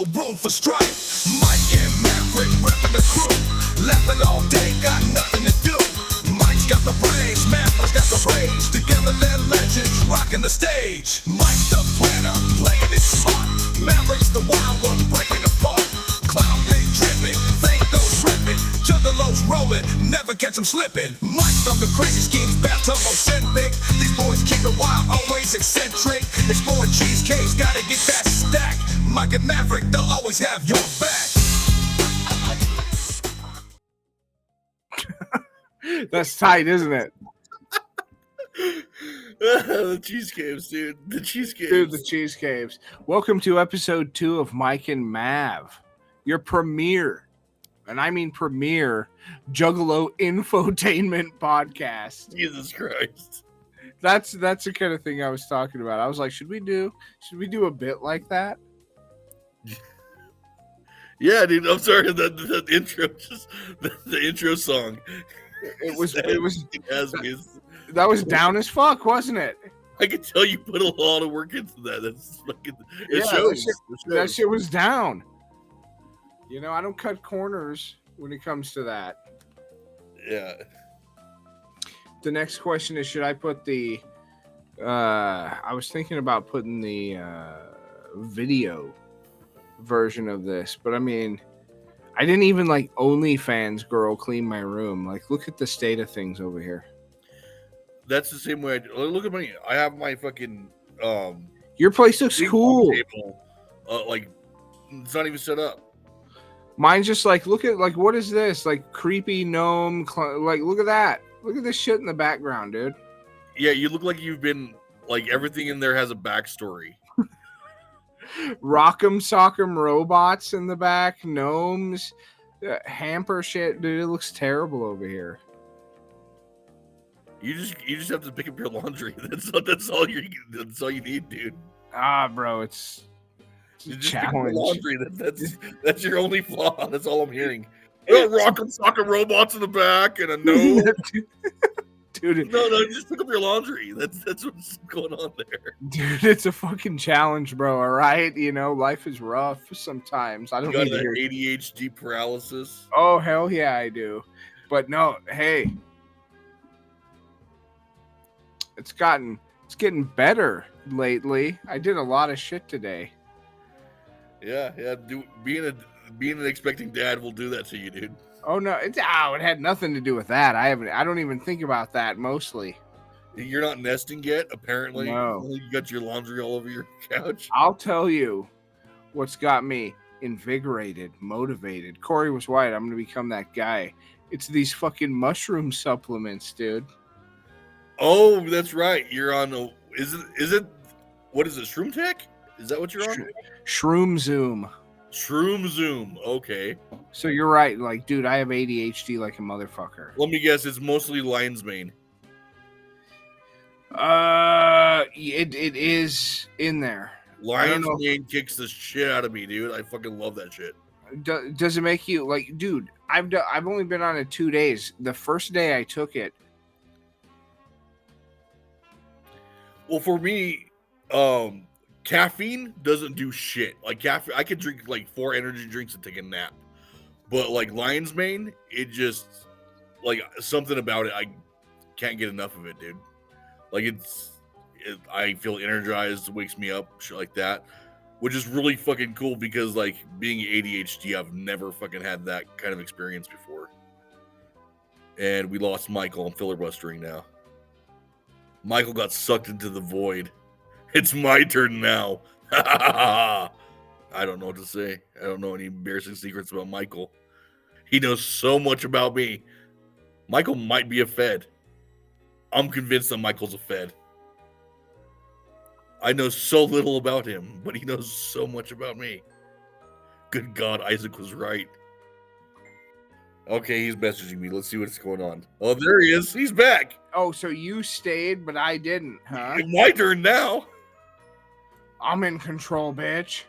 no room for strife. Mike and Maverick repping the crew, laughing all day, got nothing to do. Mike's got the brains, Maverick's got the rage. Together they're legends, rocking the stage. Mike's the planner, playing it smart. Maverick's the wild one, breaking apart. Clown big dripping, thing goes ripping. Juggalos rolling, never catch them slipping. Mike's from the crazy schemes, bathtub eccentric. These boys keep it wild, always eccentric. Exploring cheesecakes, gotta get that stack. Mike and Maverick, they'll always have your back. That's tight, isn't it? The cheese caves, dude. The cheese caves. Dude, the cheese caves. Welcome to episode 2 of Mike and Mav, your premier, and I mean premier, Juggalo infotainment podcast. Jesus Christ. That's the kind of thing I was talking about. I was like, should we do a bit like that? Yeah, dude. I'm sorry. The intro, just the intro song. It was that was down as fuck, wasn't it? I can tell you put a lot of work into that. That's fucking. It Yeah, shows. that shit was down. You know, I don't cut corners when it comes to that. Yeah. The next question is, should I put the I was thinking about putting the video version of this, but I mean, I didn't even like OnlyFans girl clean my room. Like, look at the state of things over here. That's the same way. Look at me. I have my fucking Your place looks cool. Table, like it's not even set up. Mine's just like, look at, like, what is this? Like, creepy gnome. Like, look at that. Look at this shit in the background, dude. Yeah, you look like you've been, like, everything in there has a backstory. Rock'em sock'em robots in the back, gnomes, hamper shit, dude. It looks terrible over here. You just have to pick up your laundry. That's all you need, dude. Ah, bro, it's a challenge. Laundry. That's your only flaw. That's all I'm hearing. Rock'em sock'em robots in the back and a gnome. Dude, no, just pick up your laundry. That's what's going on there. Dude, it's a fucking challenge, bro. All right, you know, life is rough sometimes. I don't got need to hear ADHD paralysis. Oh hell yeah, I do. But no, hey, it's getting better lately. I did a lot of shit today. Yeah. Being an expecting dad will do that to you, dude. Oh no, it had nothing to do with that. I don't even think about that mostly. You're not nesting yet, apparently. No. You got your laundry all over your couch. I'll tell you what's got me invigorated, motivated. Corey was right. I'm gonna become that guy. It's these fucking mushroom supplements, dude. Oh, that's right. You're on is it what is it, Shroom Tech? Is that what you're on? Shroom Zoom. Shroom Zoom. Okay. So you're right. Like, dude, I have ADHD like a motherfucker. Let me guess. It's mostly lion's mane. It is in there. Lion's mane kicks the shit out of me, dude. I fucking love that shit. Does it make you like, dude? I've only been on it 2 days. The first day I took it. Well, for me, caffeine doesn't do shit. Like caffeine, I could drink like 4 energy drinks and take a nap. But like lion's mane, it just like something about it. I can't get enough of it, dude. Like I feel energized, wakes me up, shit like that, which is really fucking cool because like being ADHD, I've never fucking had that kind of experience before. And we lost Michael. I'm filibustering now. Michael got sucked into the void. It's my turn now. I don't know what to say. I don't know any embarrassing secrets about Michael. He knows so much about me. Michael might be a Fed. I'm convinced that Michael's a Fed. I know so little about him, but he knows so much about me. Good God, Isaac was right. Okay, he's messaging me. Let's see what's going on. Oh, there he is. He's back. Oh, so you stayed, but I didn't, huh? It's my turn now. I'm in control, bitch.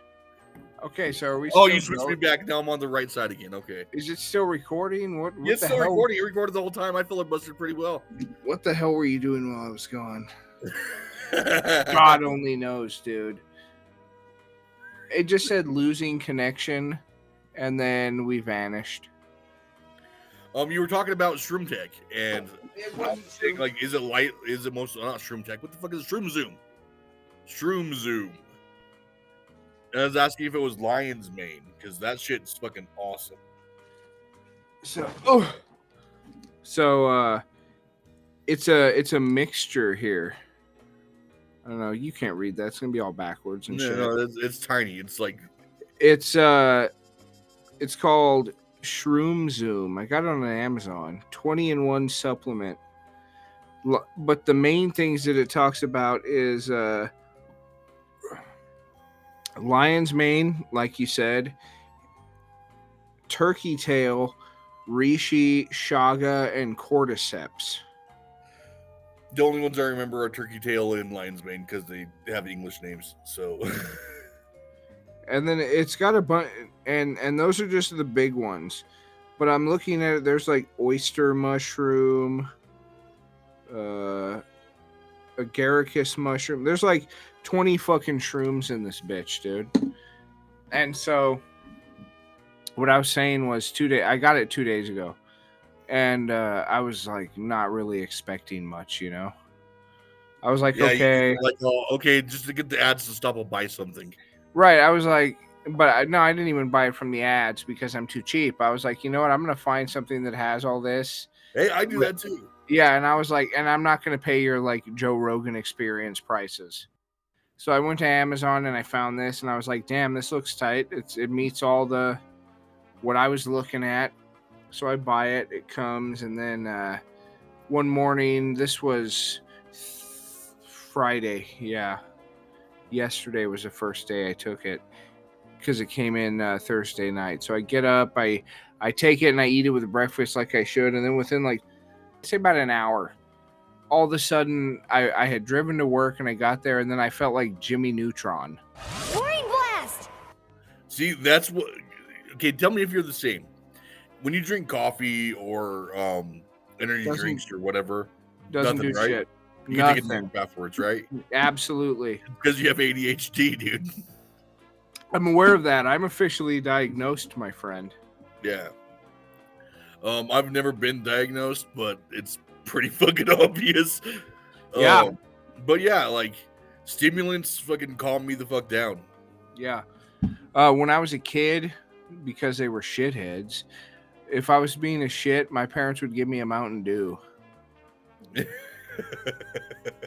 Okay, so are we? Oh, you switched me back. Now I'm on the right side again. Okay. Is it still recording? What It's the still hell? recording. You recorded the whole time. I filibustered pretty well. What the hell were you doing while I was gone? God only knows, dude. It just said losing connection, and then we vanished. You were talking about Shroom Tech, and I'm saying, like, is it light? Is it most not Shroom Tech? What the fuck is Shroom Zoom? Shroom Zoom. And I was asking if it was Lion's Mane because that shit's fucking awesome. So it's a mixture here. I don't know. You can't read that. It's gonna be all backwards and shit. No, it's tiny. It's like it's called Shroom Zoom. I got it on Amazon. 20-in-1 supplement. But the main things that it talks about is lion's mane, like you said, turkey tail, reishi, chaga, and cordyceps. the only ones I remember are turkey tail and lion's mane because they have English names. So, and then it's got a bunch, and those are just the big ones. But I'm looking at it. There's like oyster mushroom, agaricus mushroom. There's like 20 fucking shrooms in this bitch, dude. And so, what I was saying was I got it 2 days ago, and I was like not really expecting much, you know. I was like, yeah, okay, like, oh, okay, just to get the ads to stop, I'll buy something. right. I was like, but I didn't even buy it from the ads because I'm too cheap. I was like, you know what? I'm gonna find something that has all this. Hey, I do that too. Yeah, and I was like, and I'm not gonna pay your like Joe Rogan Experience prices. So I went to Amazon and I found this, and I was like, damn, this looks tight. It meets all the what I was looking at. So I buy it. It comes, and then one morning, this was Friday. Yeah, yesterday was the first day I took it because it came in Thursday night. So I get up, I take it, and I eat it with breakfast like I should, and then within like say about an hour, all of a sudden I had driven to work and I got there, and then I felt like Jimmy Neutron. Brain blast! See, that's what. Okay, tell me if you're the same. When you drink coffee or energy drinks or whatever, Doesn't nothing, do right? shit. You can take a nap afterwards, right? Absolutely. Because you have ADHD, dude. I'm aware of that. I'm officially diagnosed, my friend. Yeah. I've never been diagnosed, but it's pretty fucking obvious. Yeah. But yeah, like stimulants fucking calm me the fuck down. Yeah. When I was a kid, because they were shitheads, if I was being a shit, my parents would give me a Mountain Dew.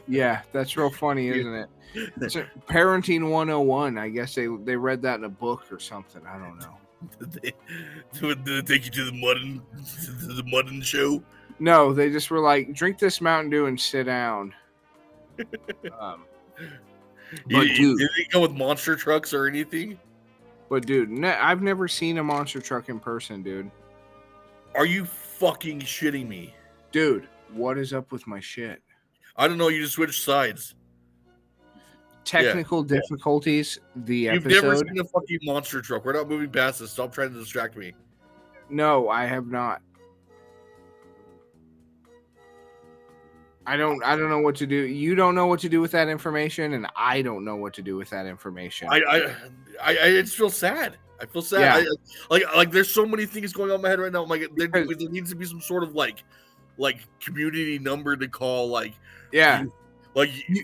Yeah, that's real funny, isn't it? It's Parenting 101. I guess they read that in a book or something. I don't know. Did they take you to the Muddin show? No, they just were like, drink this Mountain Dew and sit down. But dude, Did it come with monster trucks or anything? But dude, I've never seen a monster truck in person, dude. Are you fucking shitting me? Dude, what is up with my shit? I don't know. You just switched sides. Technical difficulties. The You've episode. never seen a fucking monster truck. We're not moving past this. Stop trying to distract me. No, I have not. I don't know what to do. You don't know what to do with that information, and I don't know what to do with that information. I just feel sad. I feel sad. Yeah. Like there's so many things going on in my head right now. I'm like, there needs to be some sort of like community number to call. Like, yeah,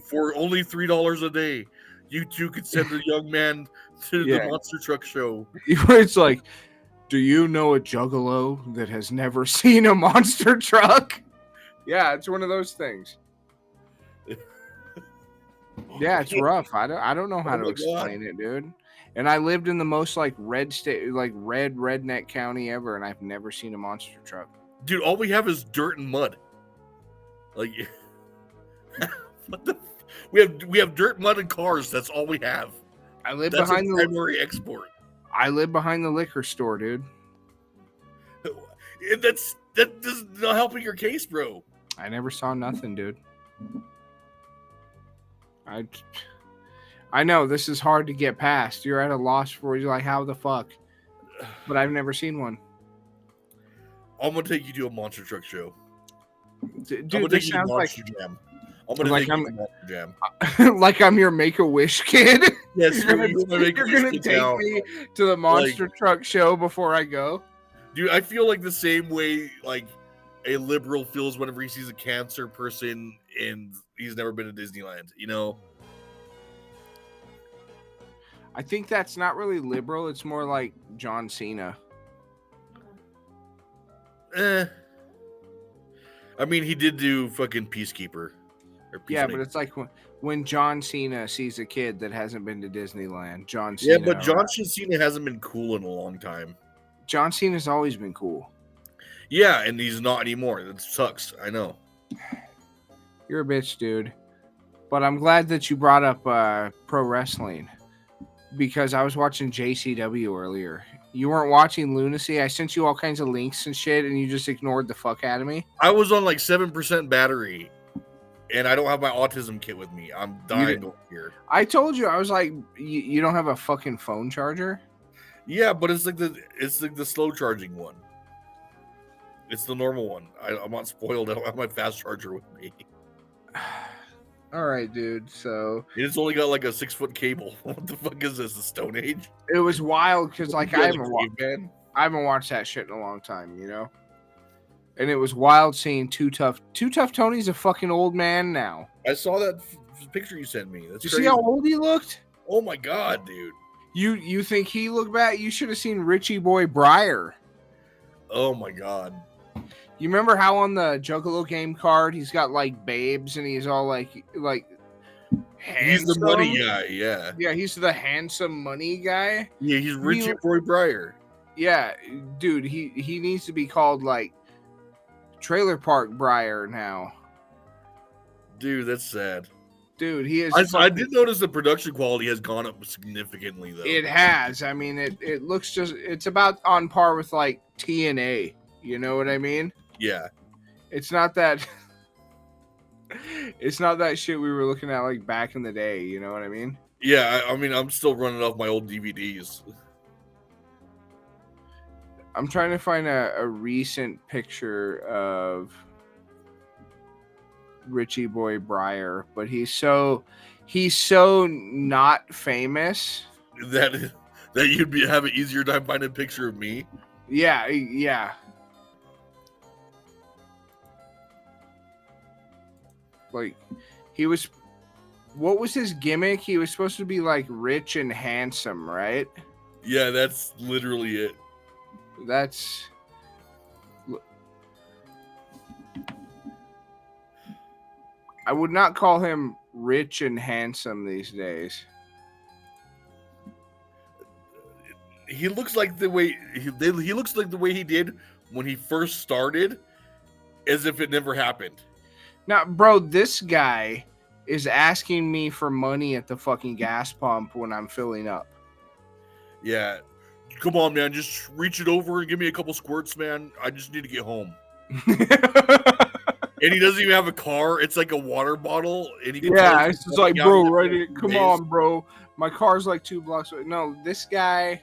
for only $3 a day, you too could send a young man to the monster truck show. It's like, do you know a juggalo that has never seen a monster truck? Yeah, it's one of those things. Yeah, it's rough. I don't know how to explain it, dude. And I lived in the most red state, redneck county ever, and I've never seen a monster truck. Dude, all we have is dirt and mud. Like, what the? We have dirt, mud, and cars. That's all we have. I live That's behind the primary export. I live behind the liquor store, dude. That does not helping your case, bro. I never saw nothing, dude. I know this is hard to get past. You're at a loss for you're like, how the fuck? But I've never seen one. I'm gonna take you to a monster truck show. Dude, I'm gonna this take you to sounds like Monster Jam. I'm gonna Like take I'm- you to Monster Jam. like I'm your Make-A-Wish kid. Yes, You're gonna, you're gonna you're gonna take me to the monster truck show before I go. Dude, I feel like the same way like a liberal feels whenever he sees a cancer person and he's never been to Disneyland, you know? I think that's not really liberal. It's more like John Cena. I mean, he did do fucking Peacekeeper. Or Yeah, but Peacemaker. it's like when John Cena sees a kid that hasn't been to Disneyland. John Cena. Yeah, but John Cena hasn't been cool in a long time. John Cena's always been cool. Yeah, and he's not anymore. That sucks. I know. You're a bitch, dude. But I'm glad that you brought up pro wrestling because I was watching JCW earlier. You weren't watching Lunacy. I sent you all kinds of links and shit, and you just ignored the fuck out of me. I was on like 7% battery, and I don't have my autism kit with me. I'm dying over here. I told you, I was like, you don't have a fucking phone charger? Yeah, but it's like the slow charging one. It's the normal one. I'm not spoiled. I don't have my fast charger with me. All right, dude. So It's only got like a 6-foot cable. What the fuck is this? The Stone Age? it was wild because like Yeah, I caveman? haven't watched that shit in a long time, you know. And it was wild seeing Too Tough. Too Tough Tony's a fucking old man now. I saw that picture you sent me. That's You crazy. see how old he looked? Oh my god, dude. You think he looked bad? You should have seen Richie Boy Breyer. Oh my god. You remember how on the Juggalo game card he's got like babes and he's all like He's the handsome? money guy, yeah. Yeah, he's the handsome money guy. Yeah, he's Richie Boy Breyer. Yeah, dude, he needs to be called like Trailer Park Breyer now. Dude, that's sad. Dude, he is. I did notice the production quality has gone up significantly, though. It has. I mean, it looks it's about on par with like TNA. You know what I mean? Yeah. It's not that. It's not that shit we were looking at like back in the day. You know what I mean? Yeah, I mean, I'm still running off my old DVDs. I'm trying to find a recent picture of Richie Boy Breyer, but he's so not famous. That you'd have an easier time finding a picture of me. Yeah. Like he was. What was his gimmick? He was supposed to be like rich and handsome, right? Yeah, that's literally it. That's. I would not call him rich and handsome these days. He looks like the way he looks like the way he did when he first started, as if it never happened. Now, bro, this guy is asking me for money at the fucking gas pump when I'm filling up. Yeah. Come on, man. Just reach it over and give me a couple squirts, man. I just need to get home. And he doesn't even have a car. It's like a water bottle. And he Yeah, it's just like, bro, right? Come days. on, bro. My car's like 2 blocks away. No, this guy,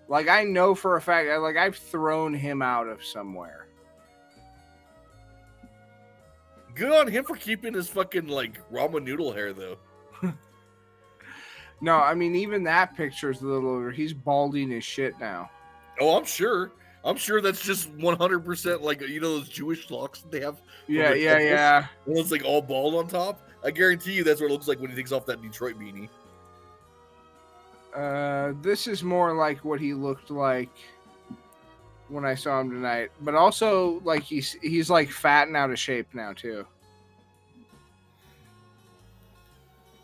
like, I know for a fact, I've thrown him out of somewhere. Good on him for keeping his fucking like ramen noodle hair, though. No, I mean, even that picture's a little over. He's balding as shit now. Oh, I'm sure. I'm sure that's just 100% like, you know, those Jewish locks that they have. Yeah. And it's like all bald on top. I guarantee you that's what it looks like when he takes off that Detroit beanie. This is more like what he looked like when I saw him tonight, but also like he's like fat and out of shape now too.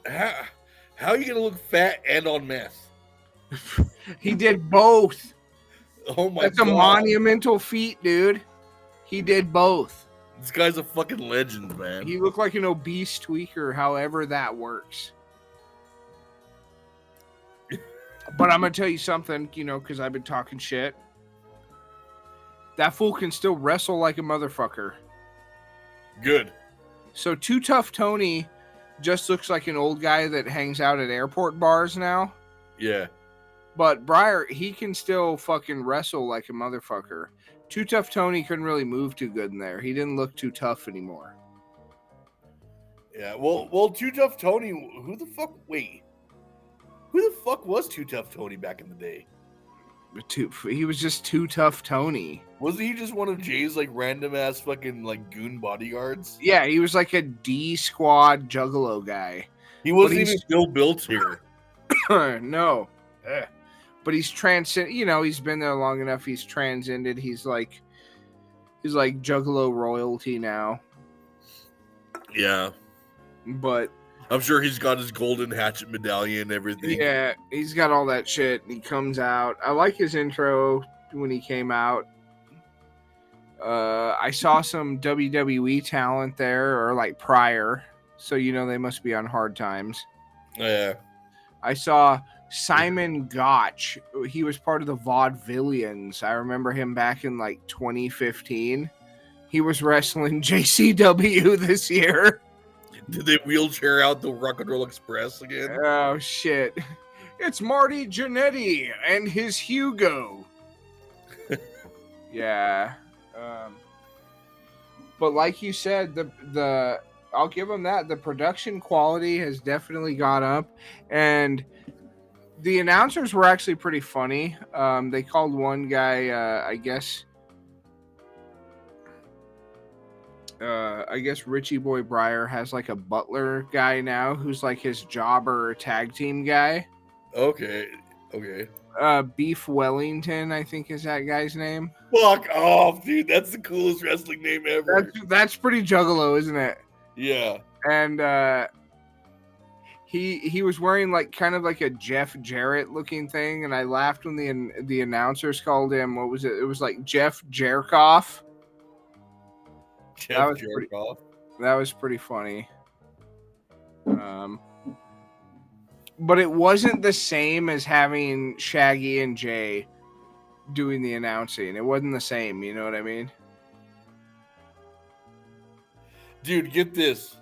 How are you gonna look fat and on meth? He did both. Oh my That's god. a monumental feat, dude. He did both. This guy's a fucking legend, man. He looked like an obese tweaker, however that works. But I'm gonna tell you something, you know, because I've been talking shit. That fool can still wrestle like a motherfucker. Good. So Too Tough Tony just looks like an old guy that hangs out at airport bars now. Yeah. But Breyer, he can still fucking wrestle like a motherfucker. Too Tough Tony couldn't really move too good in there. He didn't look too tough anymore. Yeah, well, Too Tough Tony. Who the fuck? Wait, who the fuck was Too Tough Tony back in the day? He was just Too Tough Tony. Wasn't he just one of Jay's like random ass fucking like goon bodyguards? Yeah, he was like a D squad juggalo guy. He wasn't he's- even still built here. No. But he's he's been there long enough. He's transcended. He's like juggalo royalty now. Yeah, But I'm sure he's got his golden hatchet medallion and everything. yeah, he's got all that shit. And he comes out. I like his intro when he came out. I saw some WWE talent there, or like prior, so they must be on hard times. Yeah. I saw Simon Gotch. He was part of the Vaudevillians. I remember him back in like 2015. He was wrestling JCW this year. Did they wheelchair out the Rock and Roll Express again? Oh shit! It's Marty Jannetty and his Hugo. Yeah. But like you said, the I'll give them that. The production quality has definitely gone up, and the announcers were actually pretty funny. They called one guy, I guess Richie Boy Breyer has like a butler guy now who's like his jobber tag team guy. Okay. Beef Wellington, I think is that guy's name. Fuck off, dude. That's the coolest wrestling name ever. That's pretty juggalo, isn't it? Yeah. And he was wearing like kind of like a Jeff Jarrett looking thing, and I laughed when the announcers called him, what was it? It was like Jeff Jerkoff. Jeff Jerkoff. That was pretty funny. But it wasn't the same as having Shaggy and Jay doing the announcing. It wasn't the same, you know what I mean? Dude, get this.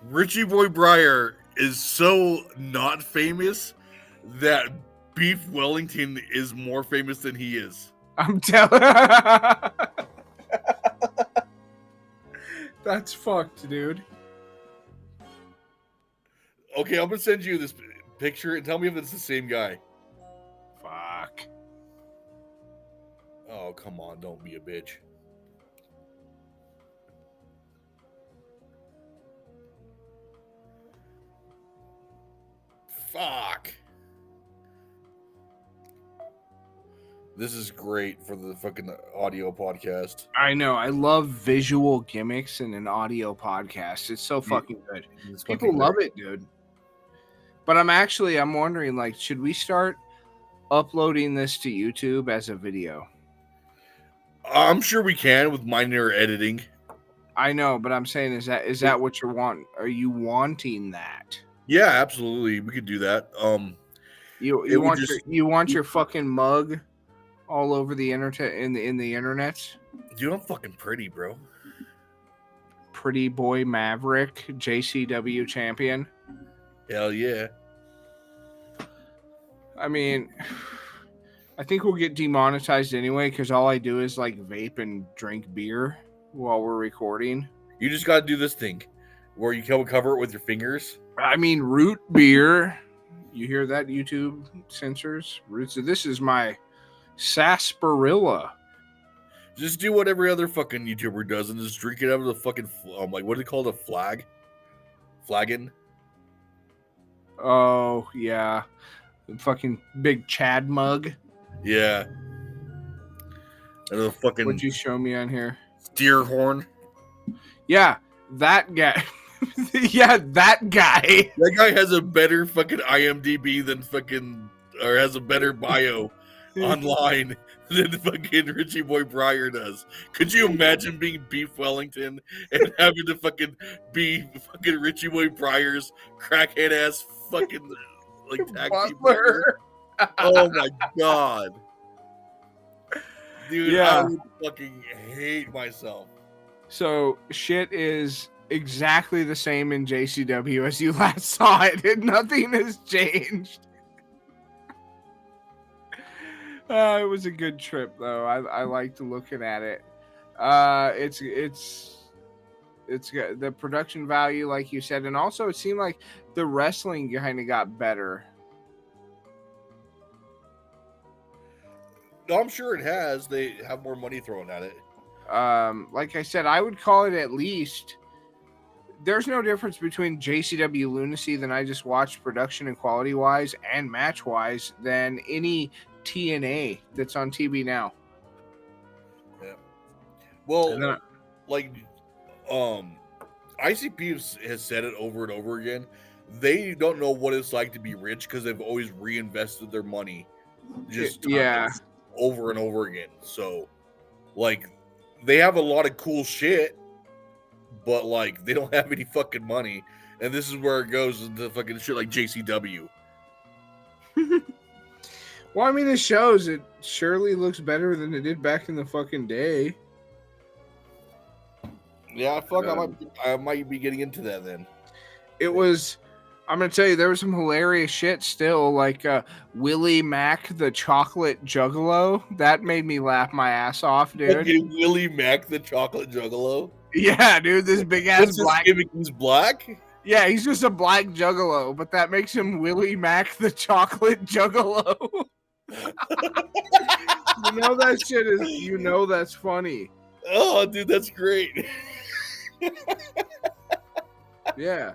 Richie Boy Breyer is so not famous that Beef Wellington is more famous than he is. I'm telling. That's fucked, dude. Okay, I'm gonna send you this picture and tell me if it's the same guy. Fuck. Oh, come on, don't be a bitch. Fuck. This is great for the fucking audio podcast. I know. I love visual gimmicks in an audio podcast. It's so fucking good. People love it, dude. But I'm wondering, like, should we start uploading this to YouTube as a video? I'm sure we can with minor editing. I know, but I'm saying, is that what you want? Are you wanting that? Yeah, absolutely. We could do that. You want your fucking mug all over the internet in the internet? Dude, I'm fucking pretty, bro. Pretty boy Maverick, JCW champion. Hell yeah. I mean, I think we'll get demonetized anyway because all I do is like vape and drink beer while we're recording. You just got to do this thing where you cover it with your fingers. I mean, root beer. You hear that, YouTube censors? Roots. This is my sarsaparilla. Just do what every other fucking YouTuber does and just drink it out of the fucking like what do they call it? A flagon? Oh yeah, the fucking big Chad mug. Yeah. And the fucking. What'd you show me on here? Deer horn. Yeah, that guy. Yeah, that guy. That guy has a better fucking IMDb than fucking, or has a better bio online than fucking Richie Boy Breyer does. Could you imagine being Beef Wellington and having to fucking be fucking Richie Boy Breyer's crackhead ass fucking like tag team partner? Oh my god. Dude, Yeah. I would fucking hate myself. So shit is exactly the same in JCW as you last saw it, and nothing has changed. It was a good trip though. I liked looking at it. It's It's got the production value, like you said, and also it seemed like the wrestling kind of got better. No, I'm sure it has. They have more money thrown at it. Like I said, I would call it at least. There's no difference between JCW Lunacy than I just watched production and quality wise and match wise than any TNA that's on TV now. Yeah. Well, And then, like, ICP has said it over and over again. They don't know what it's like to be rich because they've always reinvested their money just yeah. over and over again. So, like, they have a lot of cool shit, but like they don't have any fucking money. And this is where it goes into fucking shit like JCW. Well, I mean, it shows it surely looks better than it did back in the fucking day. Yeah, fuck, I might be getting into that then. It was, I'm gonna tell you, there was some hilarious shit still, like Willie Mac the Chocolate Juggalo. That made me laugh my ass off, dude. Okay, Willie Mac the Chocolate Juggalo. Yeah, dude, this big ass black. He's black. Yeah, he's just a black juggalo, but that makes him Willie Mac the Chocolate Juggalo. You know that shit is. You know that's funny. Oh, dude, that's great. Yeah.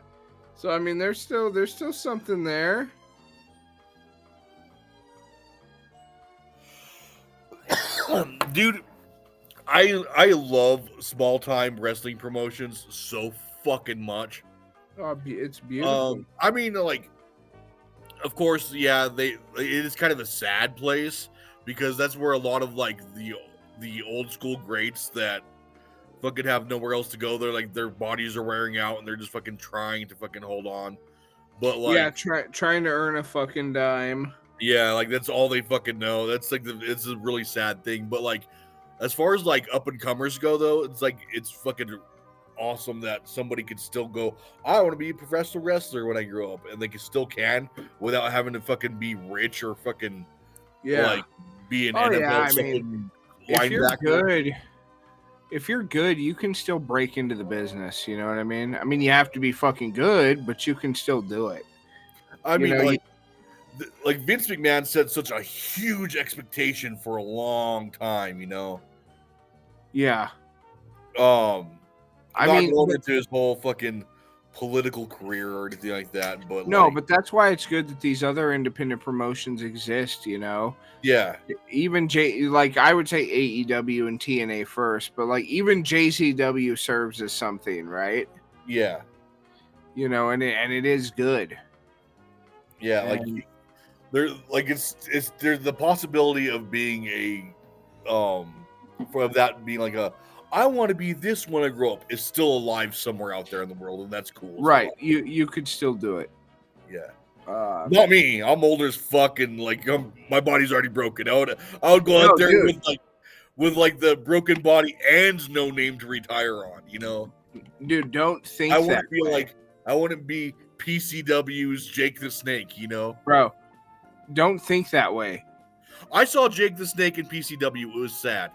So I mean, there's still something there. Dude, I love small time wrestling promotions so fucking much. Oh, it's beautiful. I mean, like, of course, yeah, it is kind of a sad place because that's where a lot of like the old school greats that fucking have nowhere else to go. They're like their bodies are wearing out and they're just fucking trying to fucking hold on. But like, yeah, trying to earn a fucking dime. Yeah, like that's all they fucking know. That's like it's a really sad thing. But like, as far as like up and comers go, though, it's like it's fucking awesome that somebody could still go, I want to be a professional wrestler when I grow up, and they still can without having to fucking be rich or fucking like be an NFL. Yeah, I mean, if you're good, you can still break into the business. You know what I mean? I mean, you have to be fucking good, but you can still do it. I mean, like Vince McMahon set such a huge expectation for a long time, you know. Yeah. I mean, going into his whole fucking political career or anything like that, but no, but that's why it's good that these other independent promotions exist, you know. Yeah. Even like I would say AEW and TNA first, but like even JCW serves as something, right? Yeah. You know, and it is good. Yeah, like there's the possibility of being a for that being like a I want to be this when I grow up is still alive somewhere out there in the world, and that's cool. Right. You could still do it. Yeah. Not me. I'm old as fucking like my body's already broken out. I would go out there with the broken body and no name to retire on, you know. Dude, don't think I wouldn't be way. I wouldn't be PCW's Jake the Snake, you know. Bro, don't think that way. I saw Jake the Snake in PCW. It was sad.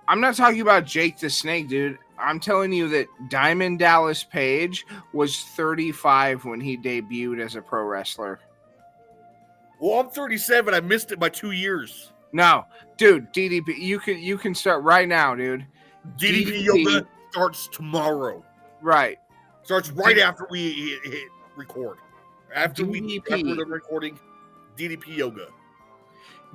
I'm not talking about Jake the Snake, dude. I'm telling you that Diamond Dallas Page was 35 when he debuted as a pro wrestler. Well, I'm 37. I missed it by 2 years. No, dude, DDP, you can start right now, dude. DDP Yoga starts tomorrow. Right. Starts right after we hit record. After the recording, DDP Yoga.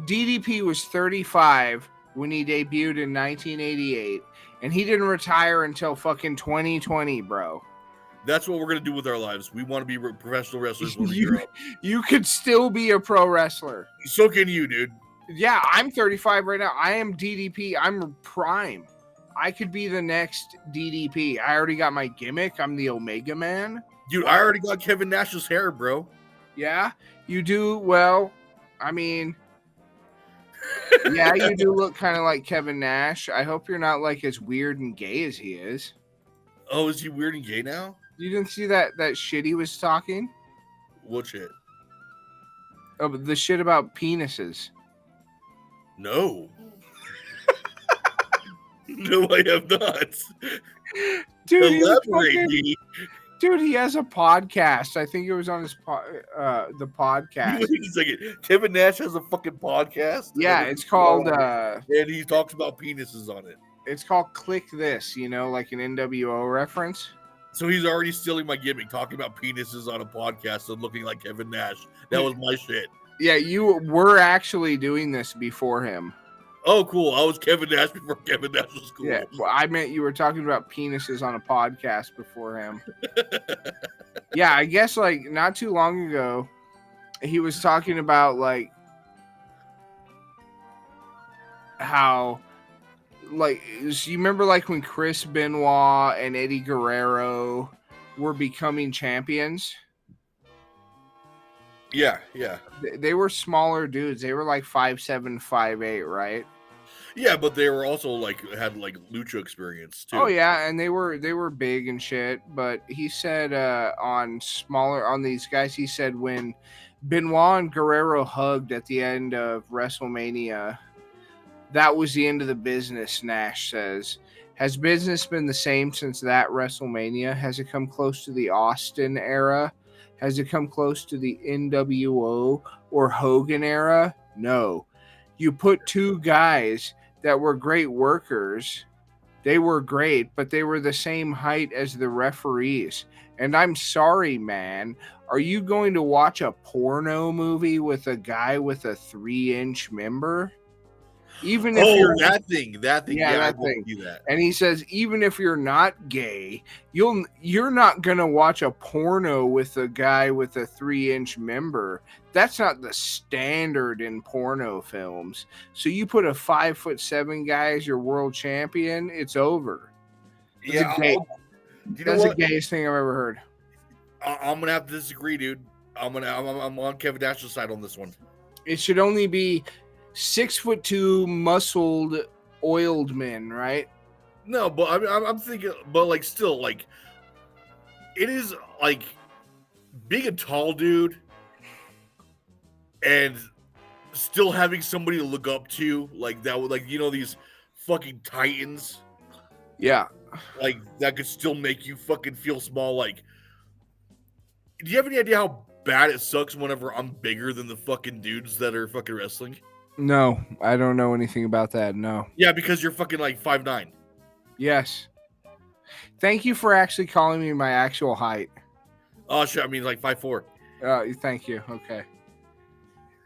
DDP was 35 when he debuted in 1988, and he didn't retire until fucking 2020, bro. That's what we're gonna do with our lives. We want to be professional wrestlers when we grow up. You could still be a pro wrestler. So can you, dude. Yeah, I'm 35 right now. I am DDP. I'm prime. I could be the next DDP. I already got my gimmick. I'm the Omega Man. Dude, I already got Kevin Nash's hair, bro. Yeah, you do. Well, I mean, yeah, you do look kind of like Kevin Nash. I hope you're not like as weird and gay as he is. Oh, is he weird and gay now? You didn't see that shit he was talking? What shit? Oh, the shit about penises. No. No, I have not. Dude, he was Elaborate, fucking- D. dude, he has a podcast. I think it was on his the podcast. Wait a second. Kevin Nash has a fucking podcast. Yeah, and it's called and he talks about penises on it. it's called Click This, you know, like an NWO reference. So he's already stealing my gimmick, talking about penises on a podcast and looking like Kevin Nash. That was my shit. Yeah, you were actually doing this before him. Oh, cool. I was Kevin Nash before Kevin Nash was cool. Yeah, well, I meant you were talking about penises on a podcast before him. Yeah, I guess like not too long ago, he was talking about like how like so you remember like when Chris Benoit and Eddie Guerrero were becoming champions? Yeah. They were smaller dudes. They were like 5'7", 5'8", right? Yeah, but they were also like had like lucha experience too. Oh yeah, and they were big and shit. But he said on these guys, he said when Benoit and Guerrero hugged at the end of WrestleMania, that was the end of the business. Nash says, has business been the same since that WrestleMania? Has it come close to the Austin era? Has it come close to the NWO or Hogan era? No. You put two guys that were great workers. They were great, but they were the same height as the referees. And I'm sorry, man. Are you going to watch a porno movie with a guy with a 3-inch member? Even if you're that thing. Yeah, that I will thing. see that. And he says, even if you're not gay, you're not gonna watch a porno with a guy with a 3-inch member. That's not the standard in porno films. So you put a 5'7" guy as your world champion, it's over. Yeah, That's the gayest thing I've ever heard. I'm gonna have to disagree, dude. I'm on Kevin Nash's side on this one. It should only be 6'2" muscled, oiled men, right? No, but I mean, I'm thinking, but like, still, like, it is like being a tall dude and still having somebody to look up to, like that, like these fucking titans, Yeah. like that could still make you fucking feel small. Like, do you have any idea how bad it sucks whenever I'm bigger than the fucking dudes that are fucking wrestling? No, I don't know anything about that. No. Yeah, because you're fucking like 5'9". Yes. Thank you for actually calling me my actual height. Oh shit, I mean like 5'4". Thank you. Okay.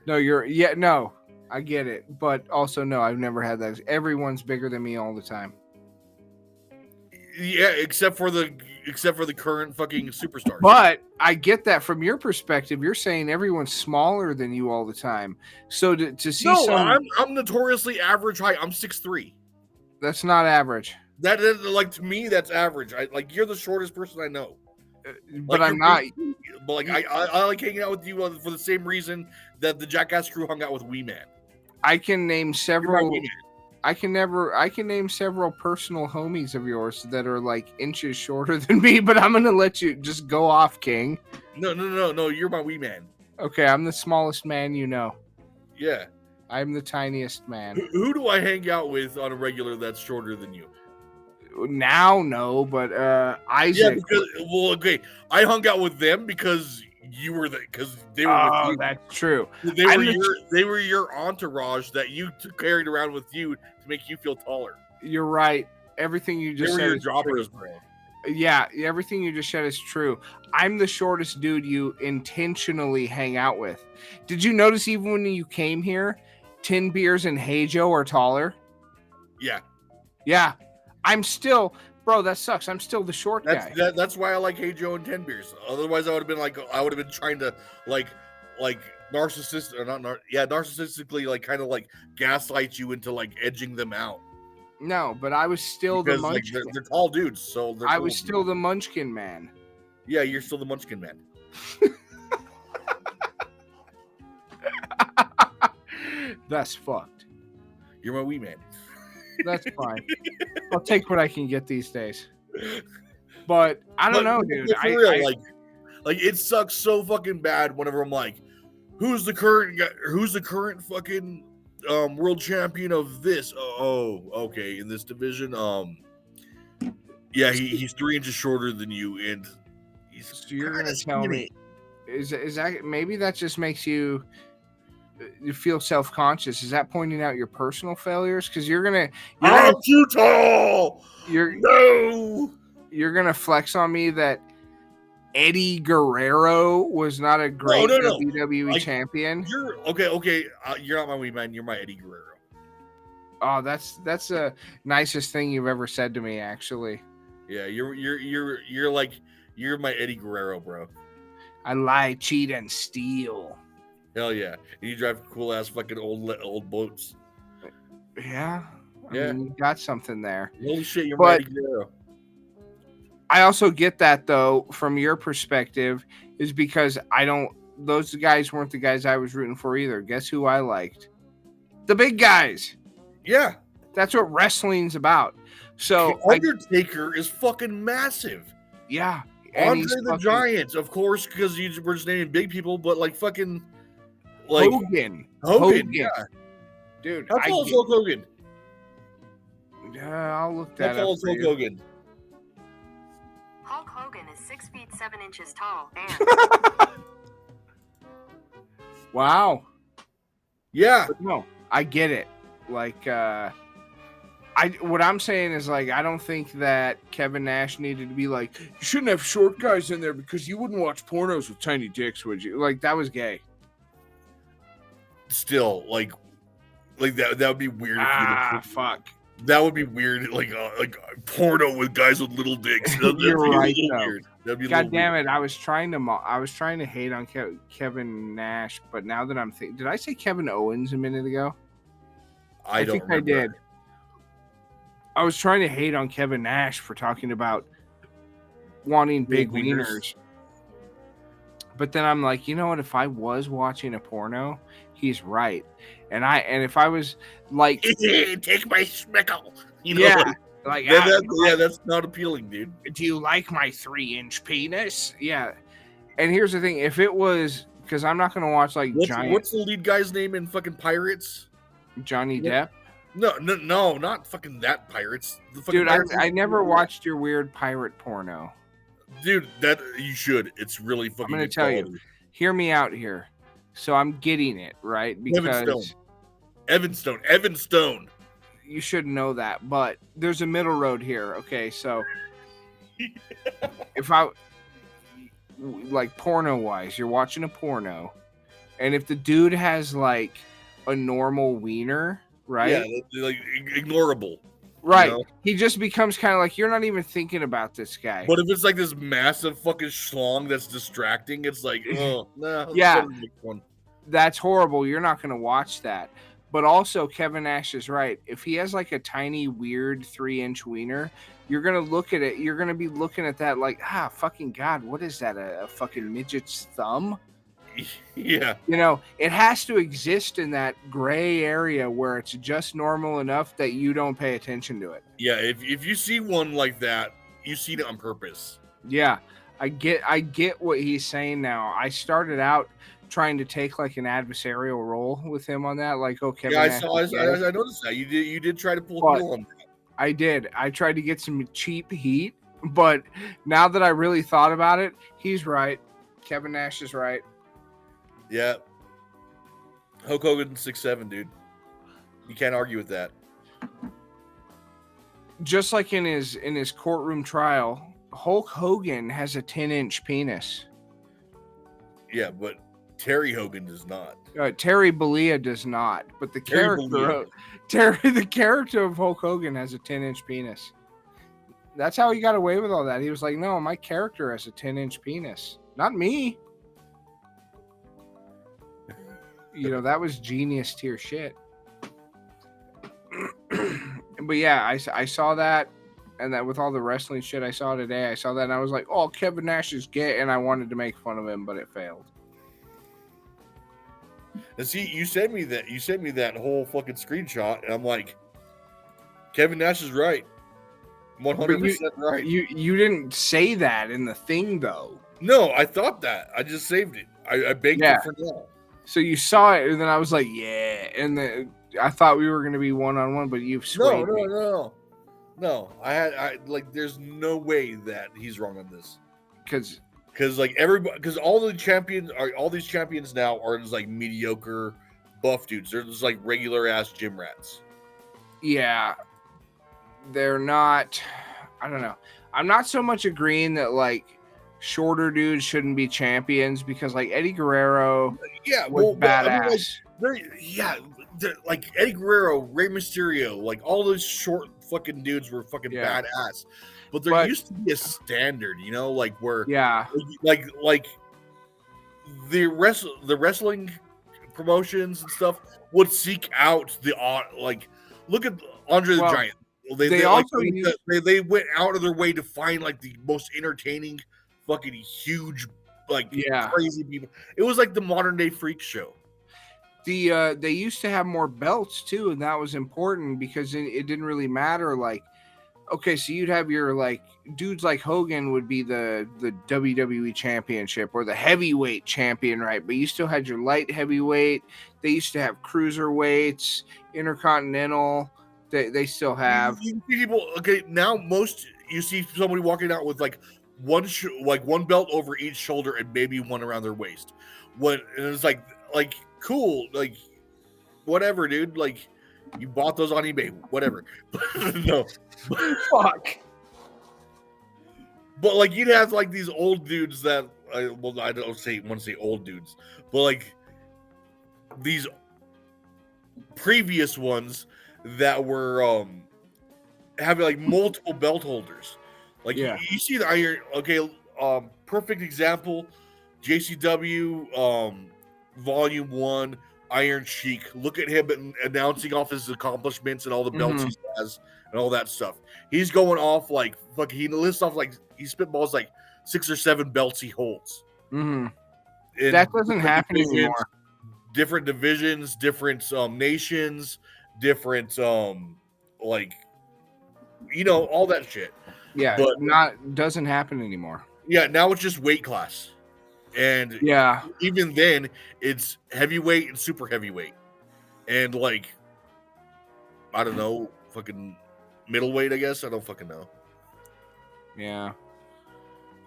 No, no, I get it. But also, no, I've never had that. Everyone's bigger than me all the time. Yeah, except for the current fucking superstars. But I get that from your perspective. You're saying everyone's smaller than you all the time. So to see I'm notoriously average height. I'm 6'3". That's not average. That is, like, to me, that's average. Like, you're the shortest person I know. But like, I'm not. But like, I like hanging out with you for the same reason that the Jackass crew hung out with Wee Man. I can name several. Wee Man. I can name several personal homies of yours that are like inches shorter than me, but I'm gonna let you just go off, King. No. You're my Wee Man. Okay, I'm the smallest man you know. Yeah. I'm the tiniest man. Who do I hang out with on a regular that's shorter than you? Now, no, but Isaac. Yeah, okay. I hung out with them because you were because they were with you. That's true. They were your entourage that you carried around with you to make you feel taller. You're right. Everything you just they were said your is true. jobbers, bro. Yeah, everything you just said is true. I'm the shortest dude you intentionally hang out with. Did you notice even when you came here, Tin Beers and Hey Joe are taller? Yeah. Yeah. I'm still, bro, that sucks. I'm still the short guy. That's why I like Hey Joe and 10 Beers. Otherwise, I would have been trying to narcissistically like kind of like gaslight you into like edging them out. No, but I was still because, the munchkin. They're tall dudes, so I was still the munchkin man. Yeah, you're still the munchkin man. That's fucked. You're my wee man. That's fine. I'll take what I can get these days. But I don't know, dude. For real, like it sucks so fucking bad whenever I'm like, who's the current fucking world champion of this. Oh, okay, in this division. Yeah, he's 3 inches shorter than you, and he's So you're kinda gonna tell skinny. me is that maybe that just makes you feel self-conscious? Is that pointing out your personal failures? Because I'm too tall. you're No. you're gonna flex on me that Eddie Guerrero was not a great no. WWE Like, champion. You're okay. You're not my wingman. You're my Eddie Guerrero. Oh, that's the nicest thing you've ever said to me, actually. Yeah, you're like you're my Eddie Guerrero, bro. I lie, cheat, and steal. Hell yeah! And you drive cool ass fucking old boats. Yeah. I Yeah. mean, you got something there. Holy shit, you're my But Eddie Guerrero. I also get that, though, from your perspective, is because those guys weren't the guys I was rooting for either. Guess who I liked? The big guys. Yeah, That's what wrestling's about. So, Undertaker is fucking massive. yeah. And Andre he's the fucking Giant, of course, because we're just naming big people, but like fucking like Hogan. yeah. Dude, How tall is Hulk Hogan? I'll look that How tall up is for Hulk you. Hogan? Hulk Hogan is 6 feet 7 inches tall and Wow. Yeah, But no, I get it. Like, what I'm saying is, like, I don't think that Kevin Nash needed to be like, you shouldn't have short guys in there because you wouldn't watch pornos with tiny dicks, would you? Like, that was gay. still like that would be weird. Fuck. That would be weird. Like porno with guys with little dicks. That'd You're be a right, little though. weird. That'd be a God little damn weird. it! I was trying to hate on Kevin Nash, but now that I'm thinking, did I say Kevin Owens a minute ago? I don't think remember. I did. I was trying to hate on Kevin Nash for talking about wanting big Big wieners. wieners. But then I'm like, you know what? If I was watching a porno, he's right. And if I was like, Take my schmeckle. You know, yeah, like, that's not appealing, dude. do you like my 3-inch penis? Yeah. And here's the thing: if it was, because I'm not gonna watch like What's the lead guy's name in fucking Pirates? Johnny Yeah. Depp. No, not fucking that Pirates. The fucking Dude, Pirates I never watched your weird pirate porno. Dude, that you should. It's really fucking. I'm gonna good tell you. quality. Hear me out here. So I'm getting it, right? Because Evan Stone. you should know that, but there's a middle road here. Okay, so if I like porno wise, you're watching a porno, and if the dude has like a normal wiener, right? Yeah, like ignorable. Right. You know? He just becomes kind of like, you're not even thinking about this guy. But if it's like this massive fucking schlong that's distracting, it's like, oh no. Yeah. That's horrible. You're not going to watch that. But also, Kevin Nash is right. If he has like a tiny, weird 3-inch wiener, you're going to look at it. You're going to be looking at that like, fucking God, what is that? A fucking midget's thumb? Yeah. You know, it has to exist in that gray area where it's just normal enough that you don't pay attention to it. Yeah, if you see one like that, you see it on purpose. Yeah, I get what he's saying now. I started out trying to take like an adversarial role with him on that, like, okay. Yeah, I noticed that. You did try to pull a deal on that. I did. I tried to get some cheap heat, but now that I really thought about it, he's right. Kevin Nash is right. Yeah. Hulk Hogan 6'7", dude. You can't argue with that. Just like in his courtroom trial, Hulk Hogan has a 10-inch penis. Yeah, but Terry Hogan does not. Terry Bollea does not, but the character of Hulk Hogan has a 10-inch penis. That's how he got away with all that. He was like, no, my character has a 10-inch penis, not me. You know, that was genius tier shit. But yeah, I saw that, and that with all the wrestling shit I saw today, I saw that and I was like, oh, Kevin Nash is gay, and I wanted to make fun of him, but it failed. And see, you sent me that whole fucking screenshot, and I'm like, Kevin Nash is right. 100% right. You didn't say that in the thing, though. No, I thought that. I just saved it. I baked it for now. So you saw it, and then I was like, yeah. And then I thought we were going to be 1-on-1, but you've swayed me. No. I like. There's no way that he's wrong on this. Because like everybody, because all these champions now are just like mediocre buff dudes. They're just like regular ass gym rats. yeah, they're not. I don't know. I'm not so much agreeing that like shorter dudes shouldn't be champions because like Eddie Guerrero was badass. Like Eddie Guerrero, Rey Mysterio, like all those short fucking dudes were fucking badass. But there used to be a standard, you know, like where like the wrestling promotions and stuff would seek out the like look at Andre the Giant. They went out of their way to find like the most entertaining fucking huge crazy people. It was like the modern day freak show. They used to have more belts too, and that was important because it didn't really matter. Like, okay, so you'd have your like dudes like Hogan would be the WWE championship or the heavyweight champion, right? But you still had your light heavyweight. They used to have cruiserweights, intercontinental. They still have. You see people. Okay, now you see somebody walking out with like one belt over each shoulder and maybe one around their waist. And it's like cool, like whatever, dude. Like you bought those on eBay, whatever. No, fuck. But like you'd have like these old dudes that I don't want to say old dudes, but like these previous ones that were having like multiple belt holders. Like you see the iron. Okay, perfect example. JCW Volume 1, Iron Sheik. Look at him announcing off his accomplishments and all the belts he has and all that stuff. He's going off like fuck. He lists off like he spitballs like 6 or 7 belts he holds. That doesn't happen anymore. Different divisions, different nations, different like you know all that shit. Yeah, but doesn't happen anymore. Yeah, now it's just weight class. And even then, it's heavyweight and super heavyweight, and like I don't know, fucking middleweight. I guess I don't fucking know. Yeah,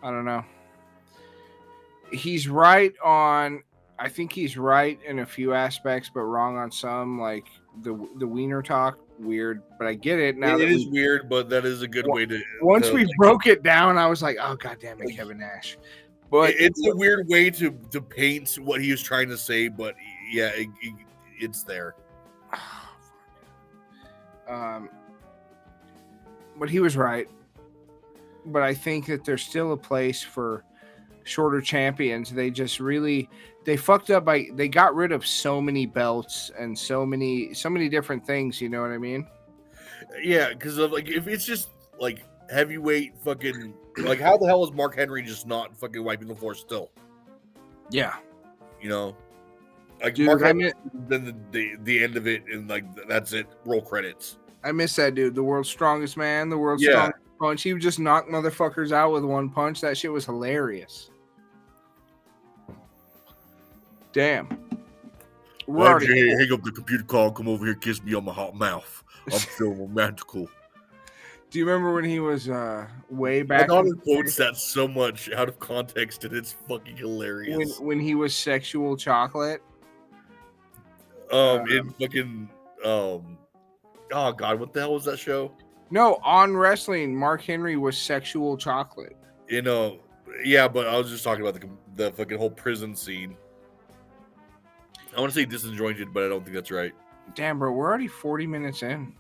I don't know. He's right on. I think he's right in a few aspects, but wrong on some. Like the wiener talk, weird. But I get it now. It is weird, but that is a good way to. Once we broke it down, I was like, "Oh God damn it, Kevin Nash." But it's a weird way to paint what he was trying to say, but yeah, it's there. But he was right. But I think that there's still a place for shorter champions. They just they fucked up they got rid of so many belts and so many different things. You know what I mean? Yeah, because like if it's just like heavyweight fucking. Like, how the hell is Mark Henry just not fucking wiping the floor still? Yeah. You know? Like, dude, Mark Henry, then the end of it, and, like, that's it. Roll credits. I miss that dude. The world's strongest man, the world's strongest punch. He would just knock motherfuckers out with one punch. That shit was hilarious. Damn. Why'd you hang up the computer call and come over here and kiss me on my hot mouth? I'm feeling romantical. Do you remember when he was way back? I quotes that so much out of context, and it's fucking hilarious. When he was sexual chocolate. In fucking oh god, what the hell was that show? No, on wrestling, Mark Henry was sexual chocolate. You know, yeah, but I was just talking about the fucking whole prison scene. I want to say disjointed, but I don't think that's right. Damn, bro, we're already 40 minutes in.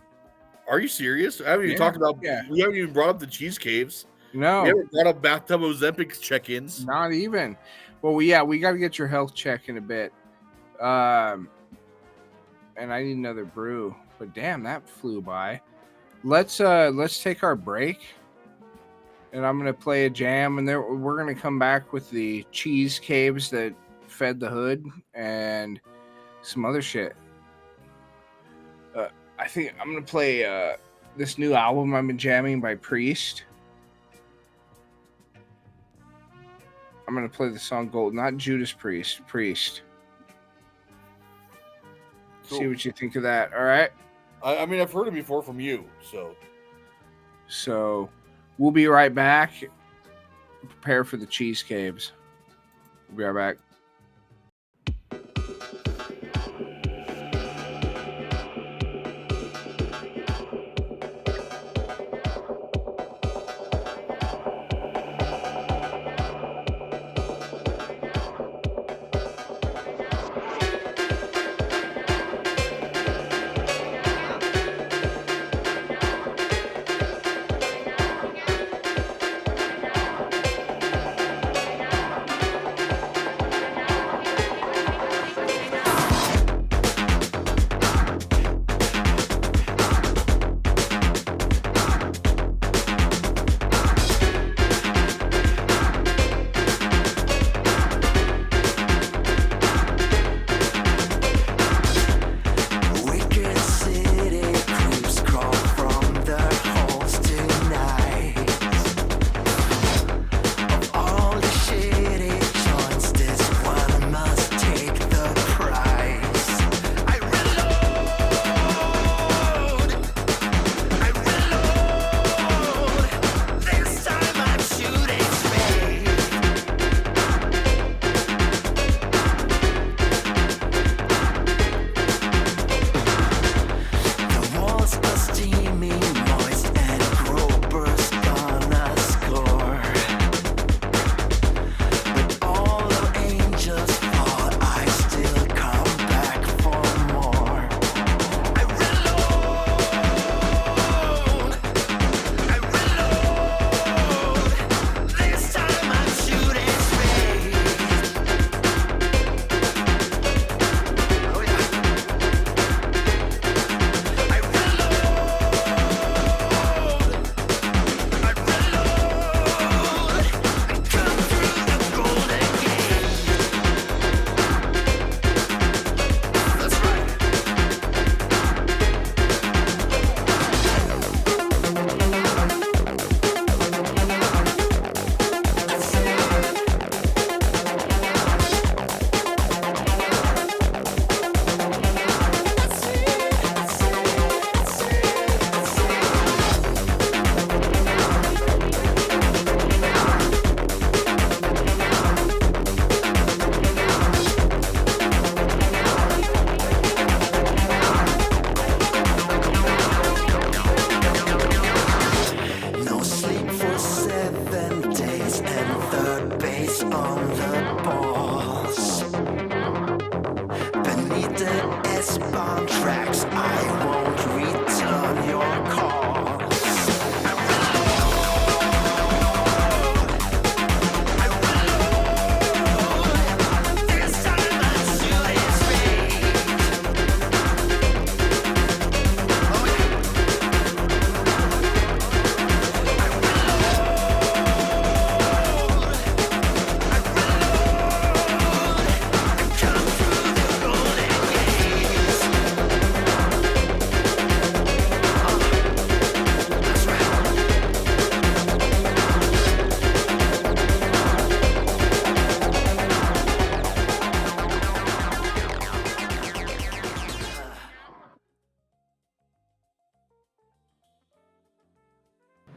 Are you serious? I haven't even talked about. We haven't even brought up the cheese caves. No, we haven't brought up bathtub Ozempic check-ins. Not even. Well, we got to get your health check in a bit. And I need another brew. But damn, that flew by. Let's take our break, and I'm gonna play a jam, and we're gonna come back with the cheese caves that fed the hood and some other shit. I think I'm gonna play this new album I've been jamming by Priest. I'm gonna play the song Gold, not Judas Priest. See what you think of that. All right. I mean, I've heard it before from you, so. So we'll be right back. Prepare for the cheese caves. We'll be right back.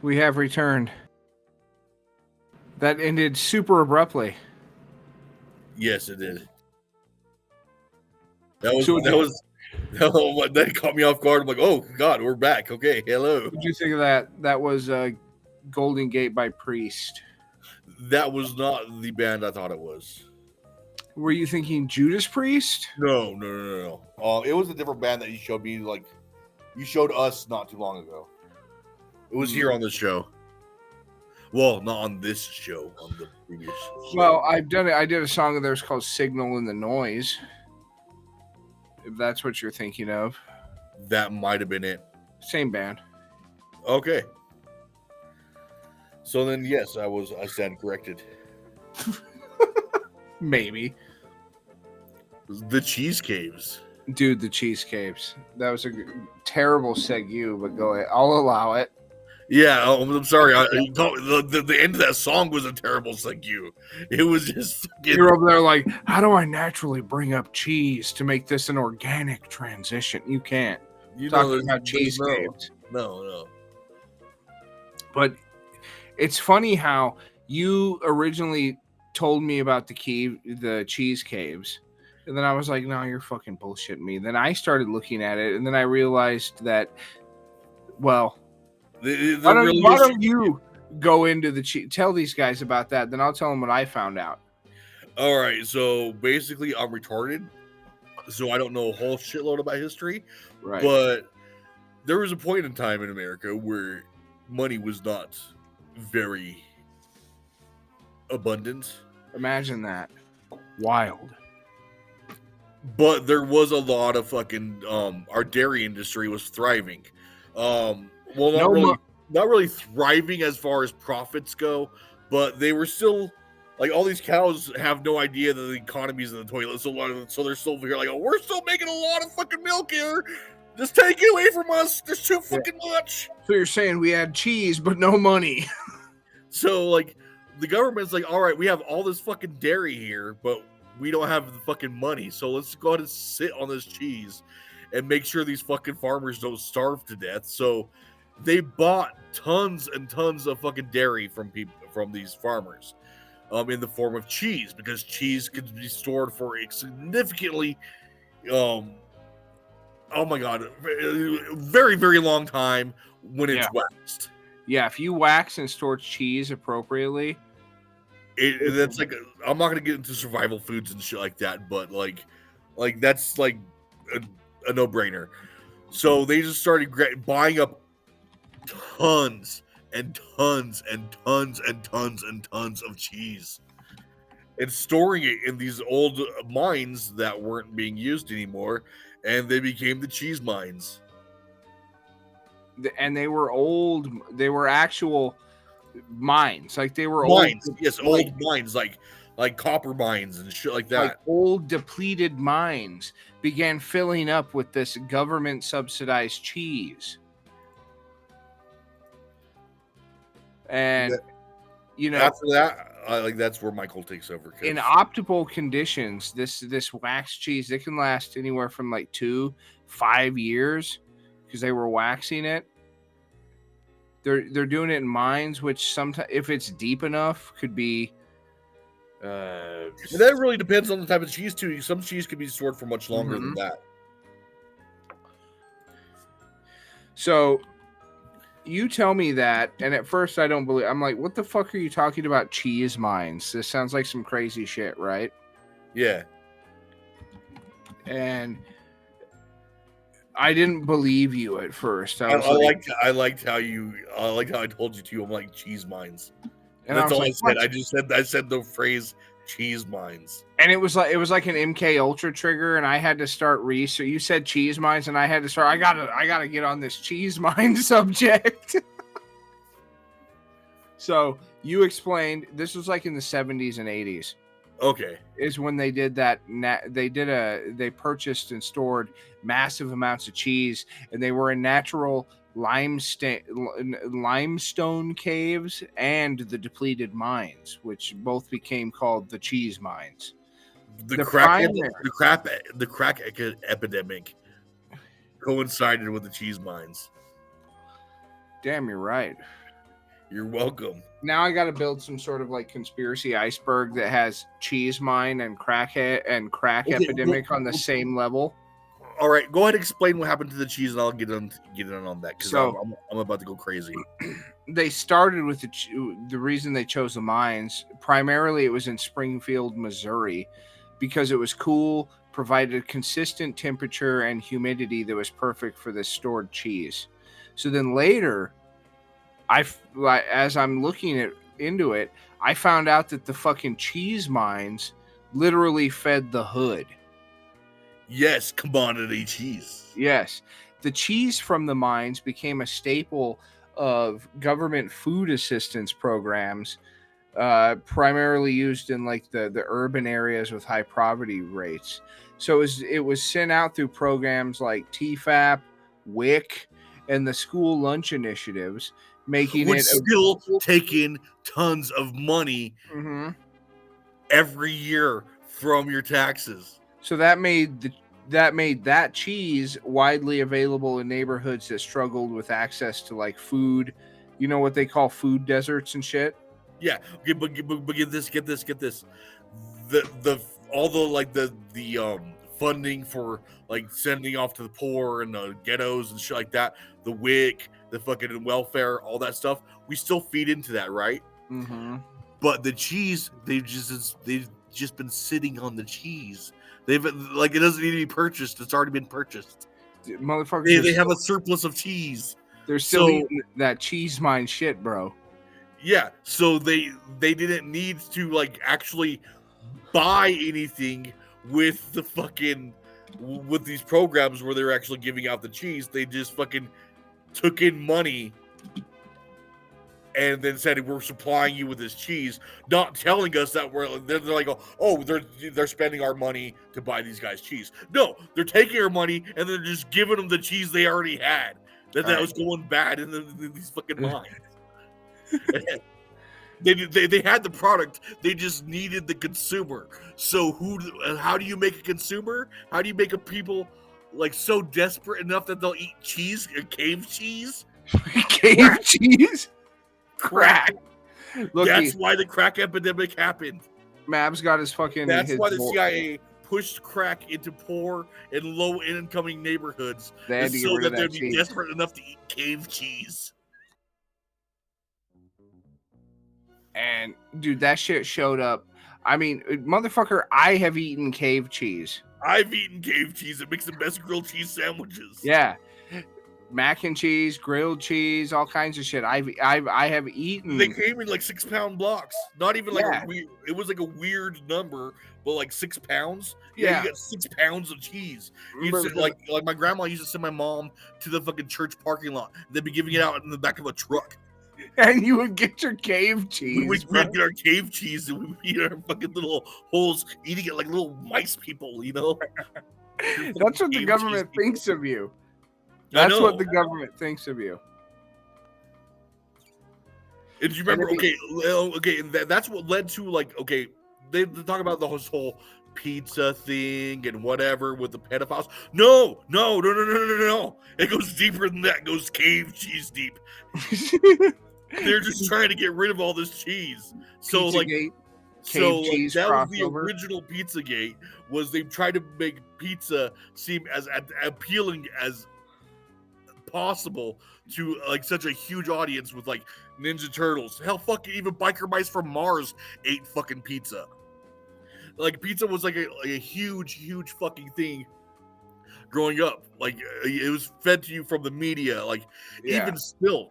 We have returned. That ended super abruptly. Yes, it did. That caught me off guard. I'm like, oh God, we're back. Okay, hello. What did you think of that? That was Golden Gate by Priest. That was not the band I thought it was. Were you thinking Judas Priest? No. It was a different band that you showed me. Like, you showed us not too long ago. It was here on this show. Well, not on this show. On the previous show. Well, I've done it. I did a song of theirs called "Signal in the Noise." If that's what you're thinking of. That might have been it. Same band. Okay. So then, yes, I stand corrected. Maybe. The Cheese Caves. Dude, the Cheese Caves. That was a terrible segue, but go ahead. I'll allow it. Yeah, I'm sorry. The end of that song was a terrible thank you. It was just fucking. You're over there like, how do I naturally bring up cheese to make this an organic transition? You can't. You know, Talking about cheese no, caves. no. But it's funny how you originally told me about the cheese caves. And then I was like, no, you're fucking bullshitting me. Then I started looking at it, and then I realized that, well, why don't you go into tell these guys about that? Then I'll tell them what I found out. All right, so basically, I'm retarded, so I don't know a whole shitload about history. Right. But there was a point in time in America where money was not very abundant. Imagine that. Wild. But there was a lot of fucking our dairy industry was thriving. Well, not really thriving as far as profits go, but they were still like all these cows have no idea that the economy's in the toilet. So they're still here like, oh, we're still making a lot of fucking milk here. Just take it away from us. There's too fucking much. So you're saying we had cheese but no money? So like the government's like, all right, we have all this fucking dairy here, but we don't have the fucking money, so let's go ahead and sit on this cheese and make sure these fucking farmers don't starve to death. So they bought tons and tons of fucking dairy from these farmers in the form of cheese, because cheese could be stored for a significantly oh my god, very, very long time when it's waxed. Yeah, if you wax and store cheese appropriately, that's like, I'm not gonna get into survival foods and shit like that, but like that's like a no-brainer. So they just started buying up tons and tons and tons and tons and tons of cheese and storing it in these old mines that weren't being used anymore, and they became the cheese mines. And they were old. They were actual mines, like they were mines. Old, yes, old mines, like copper mines and shit like that. Like old depleted mines began filling up with this government subsidized cheese, and you know, after that, that's where Michael takes over. In optimal conditions, this wax cheese, it can last anywhere from like 2 to 5 years because they were waxing it. They're doing it in mines, which sometimes, if it's deep enough, could be. That really depends on the type of cheese too. Some cheese could be stored for much longer than that. So, you tell me that, and at first I don't believe. I'm like, what the fuck are you talking about? Cheese mines? This sounds like some crazy shit, right? Yeah. And I didn't believe you at first. I liked how I told you to. I'm like, cheese mines. And that's all I said. I said the phrase cheese mines. And it was like an MK Ultra trigger, and I had to start research. You said cheese mines, and I had to start. I gotta get on this cheese mine subject. So you explained this was like in the 70s and 80s. Okay. Is when they did that. They purchased and stored massive amounts of cheese, and they were in natural limestone caves and the depleted mines, which both became called the cheese mines. The crack epidemic coincided with the cheese mines. Damn, you're right. You're welcome. Now I got to build some sort of like conspiracy iceberg that has cheese mine and crack epidemic on the same level. All right, go ahead and explain what happened to the cheese, and I'll get in on that, because I'm about to go crazy. They started with the reason they chose the mines. Primarily, it was in Springfield, Missouri, because it was cool, provided a consistent temperature and humidity that was perfect for this stored cheese. So then later, as I'm looking into it, I found out that the fucking cheese mines literally fed the hood. Yes, commodity cheese. Yes. The cheese from the mines became a staple of government food assistance programs, primarily used in like the urban areas with high poverty rates. So it was sent out through programs like TFAP, WIC, and the school lunch initiatives making which it still taking tons of money Mhm. every year from your taxes. So that made that cheese widely available in neighborhoods that struggled with access to like food. You know what they call food deserts and shit. Yeah, okay, but get this. The all the like the funding for like sending off to the poor and the ghettos and shit like that, the WIC, the fucking welfare, all that stuff, we still feed into that, right? Mm-hmm. But the cheese, they've just been sitting on the cheese. They've like it doesn't need to be purchased; it's already been purchased. Motherfuckers, They have a surplus of cheese. they're still eating that cheese mine shit, bro. Yeah, so they didn't need to like actually buy anything with the fucking with these programs where they're actually giving out the cheese. They just fucking took in money and then said we're supplying you with this cheese, not telling us that they're like, oh, they're spending our money to buy these guys cheese. No, they're taking our money and they're just giving them the cheese they already had that was going bad in these fucking mines. They had the product, they just needed the consumer. So how do you make a consumer? How do you make a people like so desperate enough that they'll eat cheese, cave cheese? Cave cheese? Crack. Look, That's why the crack epidemic happened. Mab's got his fucking. That's why the CIA pushed crack into poor and low-income neighborhoods, so that they'd be desperate enough to eat cave cheese. And dude, that shit showed up. I mean, motherfucker, I have eaten cave cheese. I've eaten cave cheese. It makes the best grilled cheese sandwiches. Yeah. Mac and cheese, grilled cheese, all kinds of shit. I have eaten. They came in like 6-pound blocks. Not even like it was like a weird number, but like 6 pounds. Yeah, you got 6 pounds of cheese. Like my grandma used to send my mom to the fucking church parking lot. They'd be giving it out in the back of a truck. And you would get your cave cheese. We'd get our cave cheese and we'd eat our fucking little holes, eating it like little mice people, you know? That's what the government thinks of you. That's what the government thinks of you. And do you remember? Okay, and that's what led to like, okay, they talk about the whole pizza thing and whatever with the pedophiles. No. It goes deeper than that. It goes cave cheese deep. They're just trying to get rid of all this cheese. So Pizzagate, that was the original Pizzagate. Was they tried to make pizza seem as appealing as possible to like such a huge audience with like Ninja Turtles. Hell, fucking even biker mice from Mars ate fucking pizza. Like pizza was like a huge fucking thing growing up. Like it was fed to you from the media. Like even still,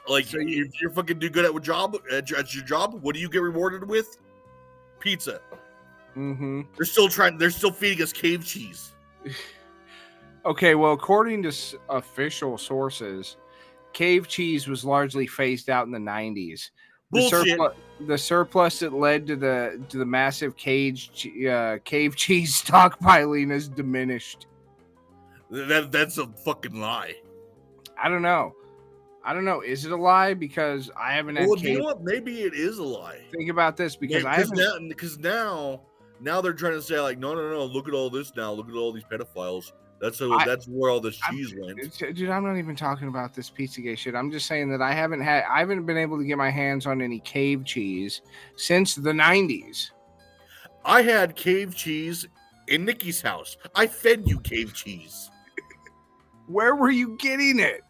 like so if you're fucking do good at your job, what do you get rewarded with? Pizza. Mm-hmm. They're still feeding us cave cheese. Okay, well, according to official sources, cave cheese was largely phased out in the 90s. The surplus that led to the massive cave cheese stockpiling has diminished. That's a fucking lie. I don't know. Is it a lie? Because I haven't had cave. You know what? Maybe it is a lie. Think about this, because because now they're trying to say like, no, look at all this now. Look at all these pedophiles. That's where all this cheese went. Dude, I'm not even talking about this Pizzagate shit. I'm just saying that I haven't been able to get my hands on any cave cheese since the 90s. I had cave cheese in Nikki's house. I fed you cave cheese. Where were you getting it?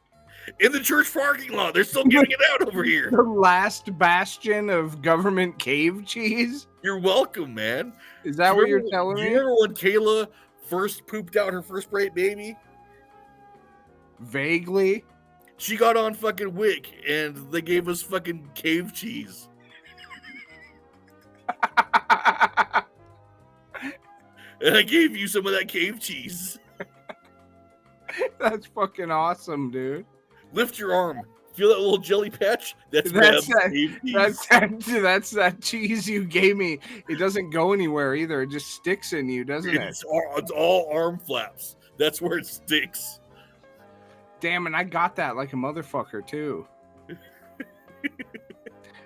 In the church parking lot. They're still giving it out over here. The last bastion of government cave cheese? You're welcome, man. Is that what you're telling me? Do you remember when Kayla first pooped out her first baby? Vaguely. She got on fucking WIC and they gave us fucking cave cheese. And I gave you some of that cave cheese. That's fucking awesome, dude. Lift your arm. Feel that little jelly patch? That's that cheese you gave me. It doesn't go anywhere either. It just sticks in you, doesn't it? It's all arm flaps. That's where it sticks. Damn, and I got that like a motherfucker too.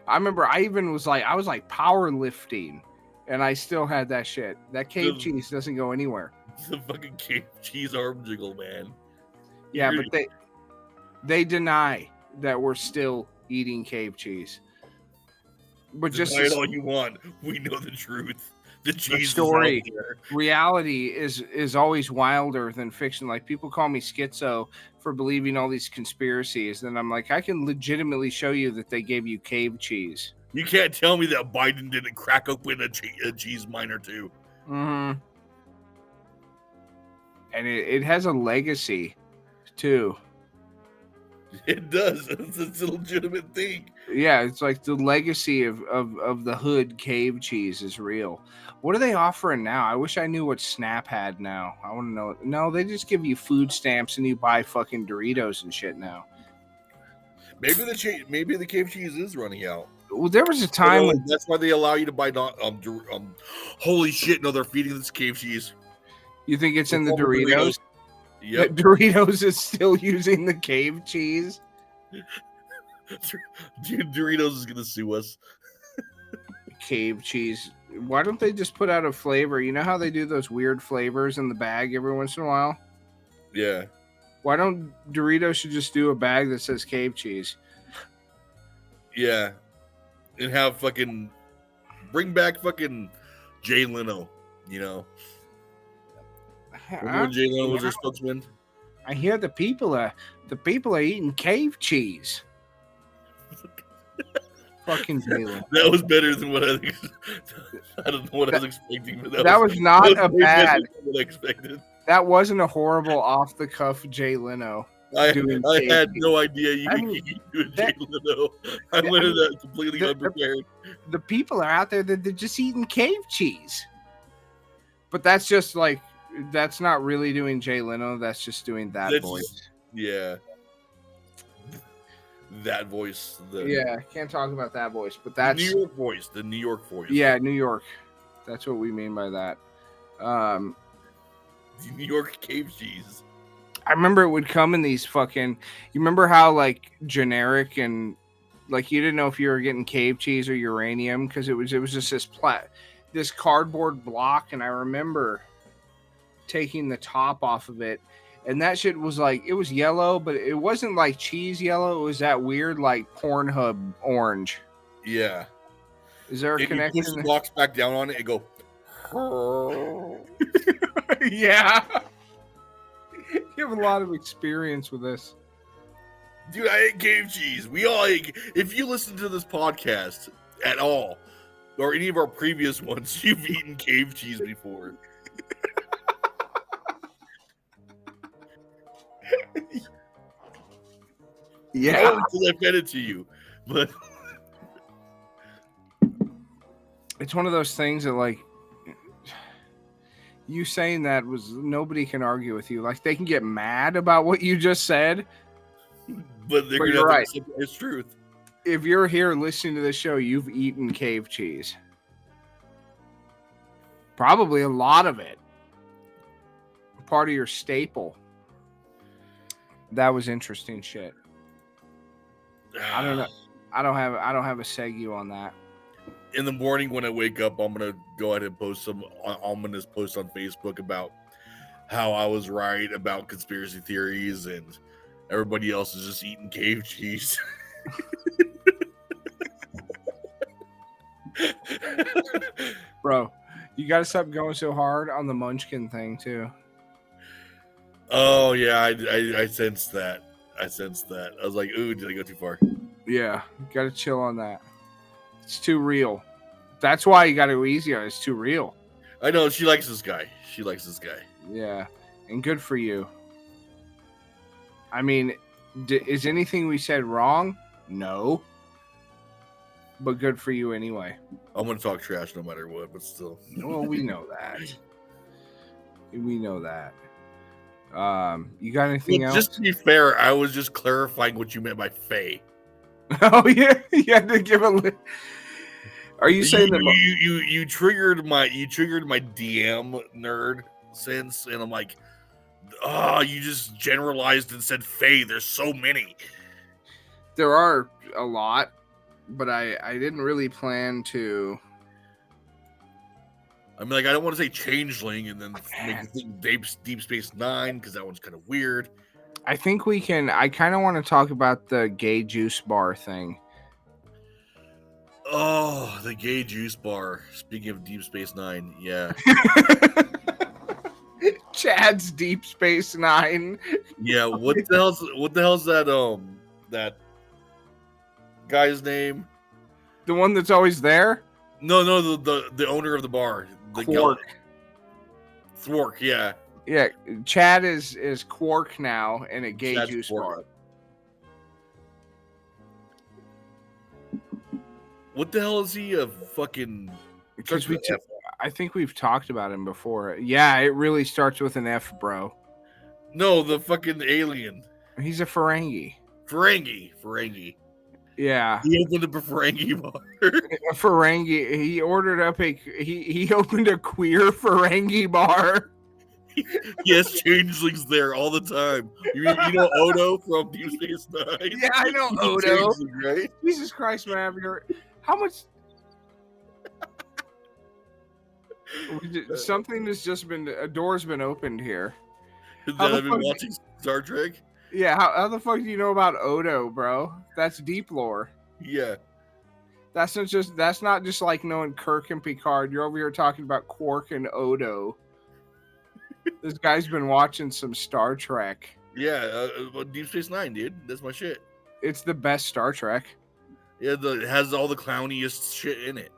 I remember I was like powerlifting, and I still had that shit. That cave cheese doesn't go anywhere. The fucking cave cheese arm jiggle, man. Yeah, but they deny that we're still eating cave cheese. But just Deny it all you want. We know the truth. The cheese story. is out there. Reality is always wilder than fiction. Like, people call me schizo for believing all these conspiracies, and I'm like, I can legitimately show you that they gave you cave cheese. You can't tell me that Biden didn't crack open a cheese mine or two. Mm-hmm. And it has a legacy too. It does. It's a legitimate thing. Yeah, it's like the legacy of the hood cave cheese is real. What are they offering now? I wish I knew what Snap had now. I want to know. No, they just give you food stamps and you buy fucking Doritos and shit now. Maybe the cave cheese is running out. Well, there was a time when That's why they allow you to buy holy shit, no, they're feeding this cave cheese. you think it's in the Doritos. Yep. That Doritos is still using the cave cheese. Dude, Doritos is gonna sue us. Cave cheese. Why don't they just put out a flavor? You know how they do those weird flavors in the bag every once in a while? Yeah. Why don't Doritos should just do a bag that says cave cheese? Yeah. And have fucking bring back fucking Jay Leno, you know. Remember when Jay Leno was their spokesman? I hear the people are eating cave cheese. Fucking Jay Leno. That was better than what I don't know what I was expecting, but that was not a way bad. better than what I expected. That wasn't a horrible off the cuff Jay Leno. I cave had cheese. no idea you I could mean, keep doing Jay that- Leno. I went into that completely unprepared. The people are out there that they're just eating cave cheese. But that's just like, that's not really doing Jay Leno. That's just doing that That's voice. just- yeah. That voice. Yeah, can't talk about that voice, but The that's New York voice. The New York voice. yeah, New York. That's what we mean by that. The New York cave cheese. I remember it would come in these fucking. You remember how like generic and like you didn't know if you were getting cave cheese or uranium because it was just this cardboard block, and I remember taking the top off of it, and that shit was like it was yellow, but it wasn't like cheese yellow. It was that weird like Pornhub orange. Yeah. Is there a And you connection? push the box back down on it and go. Yeah. You have a lot of experience with this. Dude, I ate cave cheese. We all ate. If you listen to this podcast at all, or any of our previous ones, you've eaten cave cheese before. Yeah. Until I fed it to you. But It's one of those things that like you saying that was nobody can argue with you. Like they can get mad about what you just said. they're But gonna you're have right. to accept it's truth. If you're here listening to this show, you've eaten cave cheese. Probably a lot of it. Part of your staple. That was interesting shit. I don't know. I don't have a segu on that. In the morning when I wake up, I'm gonna go ahead and post some ominous post on Facebook about how I was right about conspiracy theories and everybody else is just eating cave cheese. Bro, you got to stop going so hard on the munchkin thing too. Oh yeah, I sensed that. I sensed that. I was like, ooh, did I go too far? Yeah, you got to chill on that. It's too real. That's why you got to go easy on it. It's too real. I know she likes this guy. She likes this guy. Yeah, and good for you. I mean, is anything we said wrong? No. But good for you anyway. I'm gonna talk trash no matter what, but still. Well, we know that. We know that. You got anything Look, else? just to be fair, I was just clarifying what you meant by "fey." Oh yeah, you had to give a. Are you saying that? You triggered my DM nerd sense, and I'm like, you just generalized and said "fey." There's so many. There are a lot. but I didn't really plan to. I mean, like, I don't want to say Changeling and then make Man. you think Deep Space Nine because that one's kind of weird. I think we can. I kind of want to talk about the gay juice bar thing. Oh, the gay juice bar. Speaking of Deep Space Nine, yeah. Chad's Deep Space Nine. Yeah, what the hell's that guy's name? The one that's always there? No, the owner of the bar. Quark. Thwark, yeah. Yeah, Chad is Quark now in a gay Chad's juice Quark. bar. What the hell is he a fucking Because starts with F. I think we've talked about him before. Yeah, it really starts with an F, bro. No, the fucking alien. He's a Ferengi. Ferengi. Yeah, He opened up a Ferengi bar. a Ferengi. He ordered up he opened a queer Ferengi bar. Yes, changelings there all the time. You know Odo from Deep Space Nine? Yeah, I know He's a Odo. changeling, right? Jesus Christ, man! How much? Something has just been a door's been opened here. That How the I've been fuck- watching Star Trek. Yeah, how the fuck do you know about Odo, bro? That's deep lore. Yeah. That's not just like knowing Kirk and Picard. You're over here talking about Quark and Odo. This guy's been watching some Star Trek. Yeah, Deep Space Nine, dude. That's my shit. It's the best Star Trek. Yeah, it has all the clowniest shit in it.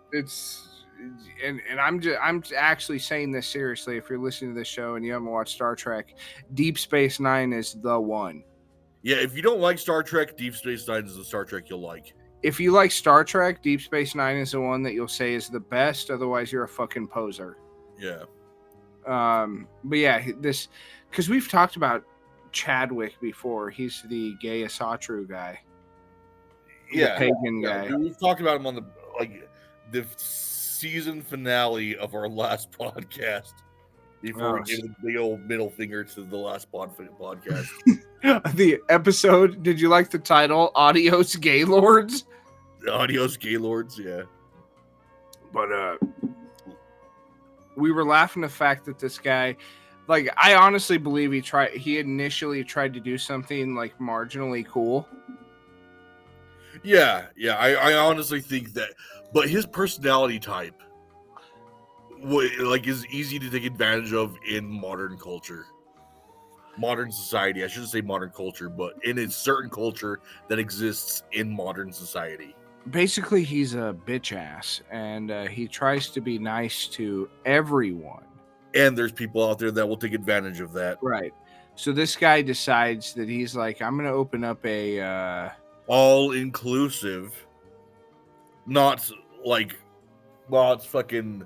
And I'm actually saying this seriously. If you're listening to this show and you haven't watched Star Trek, Deep Space Nine is the one. Yeah, if you don't like Star Trek, Deep Space Nine is the Star Trek you'll like. If you like Star Trek, Deep Space Nine is the one that you'll say is the best. Otherwise, you're a fucking poser. Yeah. But yeah, this because we've talked about Chadwick before. He's the gay Asatru guy. Yeah. The pagan guy. We've talked about him on the season finale of our last podcast. Before we give the big old middle finger to the last podcast. The episode, did you like the title? Adios, Gaylords? Adios, Gaylords, yeah. But we were laughing the fact that this guy, like, I honestly believe he initially tried to do something like marginally cool. Yeah, I honestly think that, but his personality type, is easy to take advantage of in modern culture, modern society. I shouldn't say modern culture, but in a certain culture that exists in modern society. Basically, he's a bitch ass, and he tries to be nice to everyone. And there's people out there that will take advantage of that. Right. So this guy decides that he's like, I'm going to open up a all inclusive, not fucking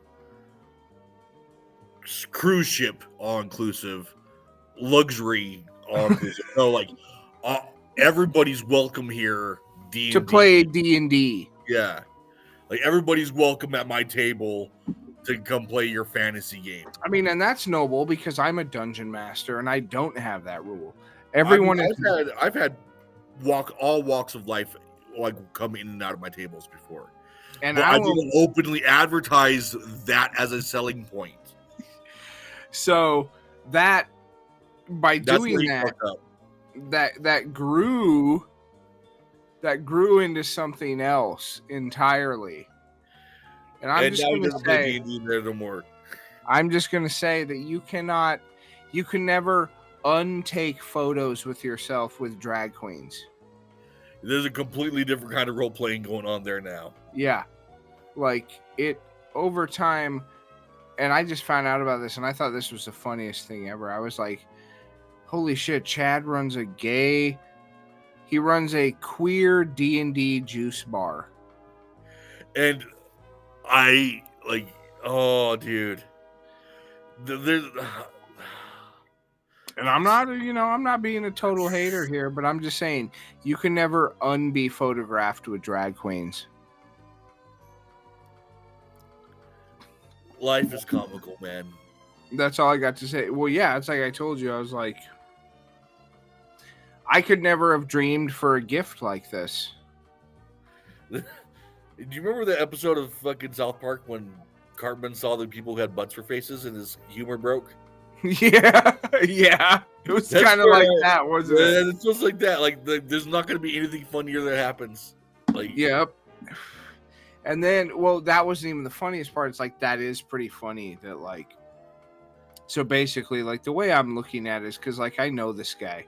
cruise ship all inclusive, luxury all inclusive. No, everybody's welcome here. D&D. to play D&D. Yeah, everybody's welcome at my table to come play your fantasy game. I mean, and that's noble because I'm a dungeon master and I don't have that rule. Everyone I've had all walks of life come in and out of my tables before, and but I didn't openly advertise that as a selling point. So that by doing that grew into something else entirely. And I'm just going to say there no more. I'm just going to say that you can never untake photos with yourself with drag queens. There's a completely different kind of role playing going on there now. Yeah. Over time, and I just found out about this and I thought this was the funniest thing ever. I was like, holy shit, Chad runs a queer D&D juice bar. And I oh dude. There's And I'm not being a total hater here, but I'm just saying you can never unbe photographed with drag queens. Life is comical, man. That's all I got to say. Well, yeah, it's like I told you. I was like, I could never have dreamed for a gift like this. Do you remember the episode of fucking South Park when Cartman saw the people who had butts for faces and his humor broke? Yeah, yeah. It was That's kind of where like that, wasn't it? It's just like that. Like, there's not going to be anything funnier that happens. Like, Yep. And then, well, that wasn't even the funniest part. It's like, that is pretty funny that, like, so basically, like, the way I'm looking at it is because, like, I know this guy.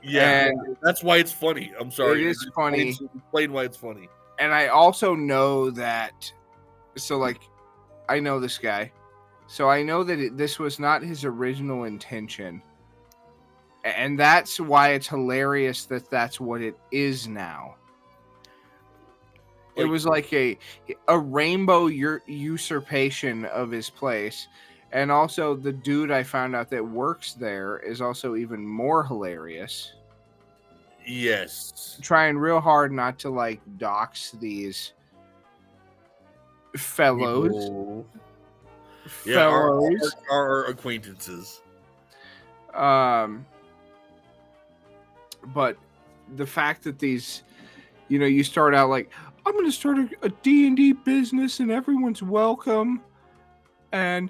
yeah, And that's why it's funny. I'm sorry. it is funny. Explain why it's funny. And I also know that, so, like, I know this guy. So I know that this was not his original intention. And that's why it's hilarious that that's what it is now. It was like a rainbow usurpation of his place. And also the dude I found out that works there is also even more hilarious. Yes. Trying real hard not to like dox these fellows. People. Yeah, our acquaintances. But the fact that these, you know, you start out like, I'm going to start a D&D business and everyone's welcome. And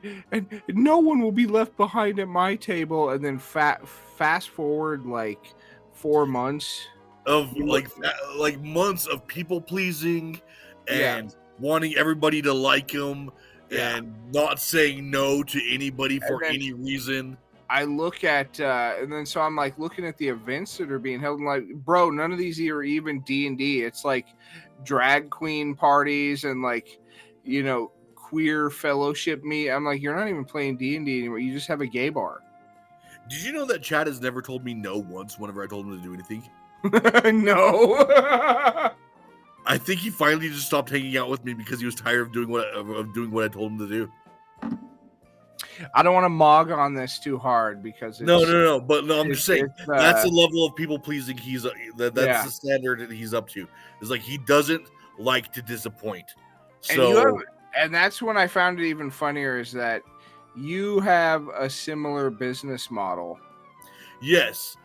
no one will be left behind at my table. And then fast forward like 4 months Of like months of people pleasing and wanting everybody to like him and not saying no to anybody for any reason. I look at and then so I'm like looking at the events that are being held and like, bro, none of these are even D&D. It's like drag queen parties and like, you know, queer fellowship meet. I'm like, you're not even playing D&D anymore. You just have a gay bar. Did you know that Chad has never told me no once whenever I told him to do anything? No. I think he finally just stopped hanging out with me because he was tired of doing what I told him to do. I don't want to mog on this too hard because it's, no. But no, I'm just saying that's the level of people pleasing that's the standard that he's up to. It's like he doesn't like to disappoint. So and that's when I found it even funnier is that you have a similar business model. Yes,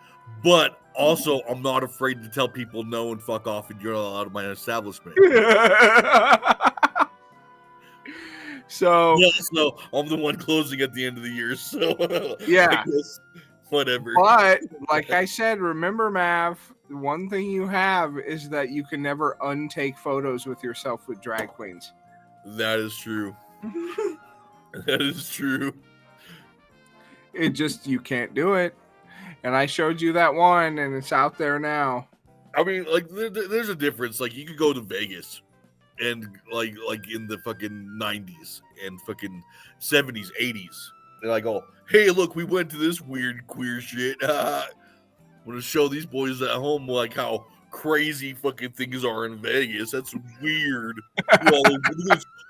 but also I'm not afraid to tell people no and fuck off and you're not allowed in my establishment. So I'm the one closing at the end of the year. So yeah, whatever. But like I said, remember, Mav, the one thing you have is that you can never untake photos with yourself with drag queens. That is true. That is true. It just, you can't do it. And I showed you that one and it's out there now. I mean, like, there's a difference. Like, you could go to Vegas and, like in the fucking 90s and fucking 70s, 80s. And I go, hey, look, we went to this weird queer shit. I'm going to show these boys at home, like, how crazy fucking things are in Vegas. That's weird.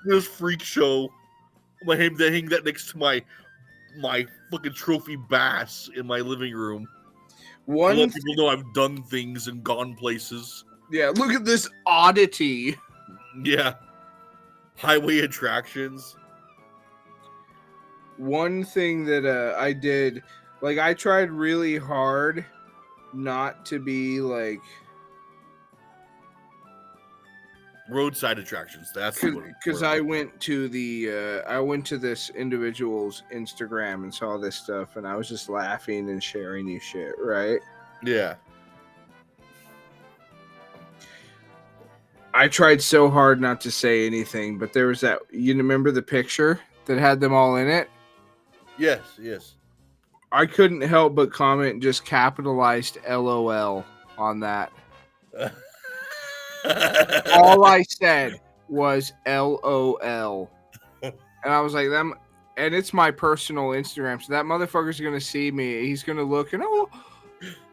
This freak show. I'm going to hang that next to my fucking trophy bass in my living room. Let people know I've done things and gone places. Yeah, look at this oddity. Yeah. Highway attractions. One thing that I did, like, I tried really hard not to be like roadside attractions. That's because I went to this individual's Instagram and saw this stuff, and I was just laughing and sharing you shit, right? Yeah. I tried so hard not to say anything, but there was that. You remember the picture that had them all in it? Yes. I couldn't help but comment just capitalized LOL on that. All I said was LOL. And I was like, them, and it's my personal Instagram, so that motherfucker's gonna see me. He's gonna look and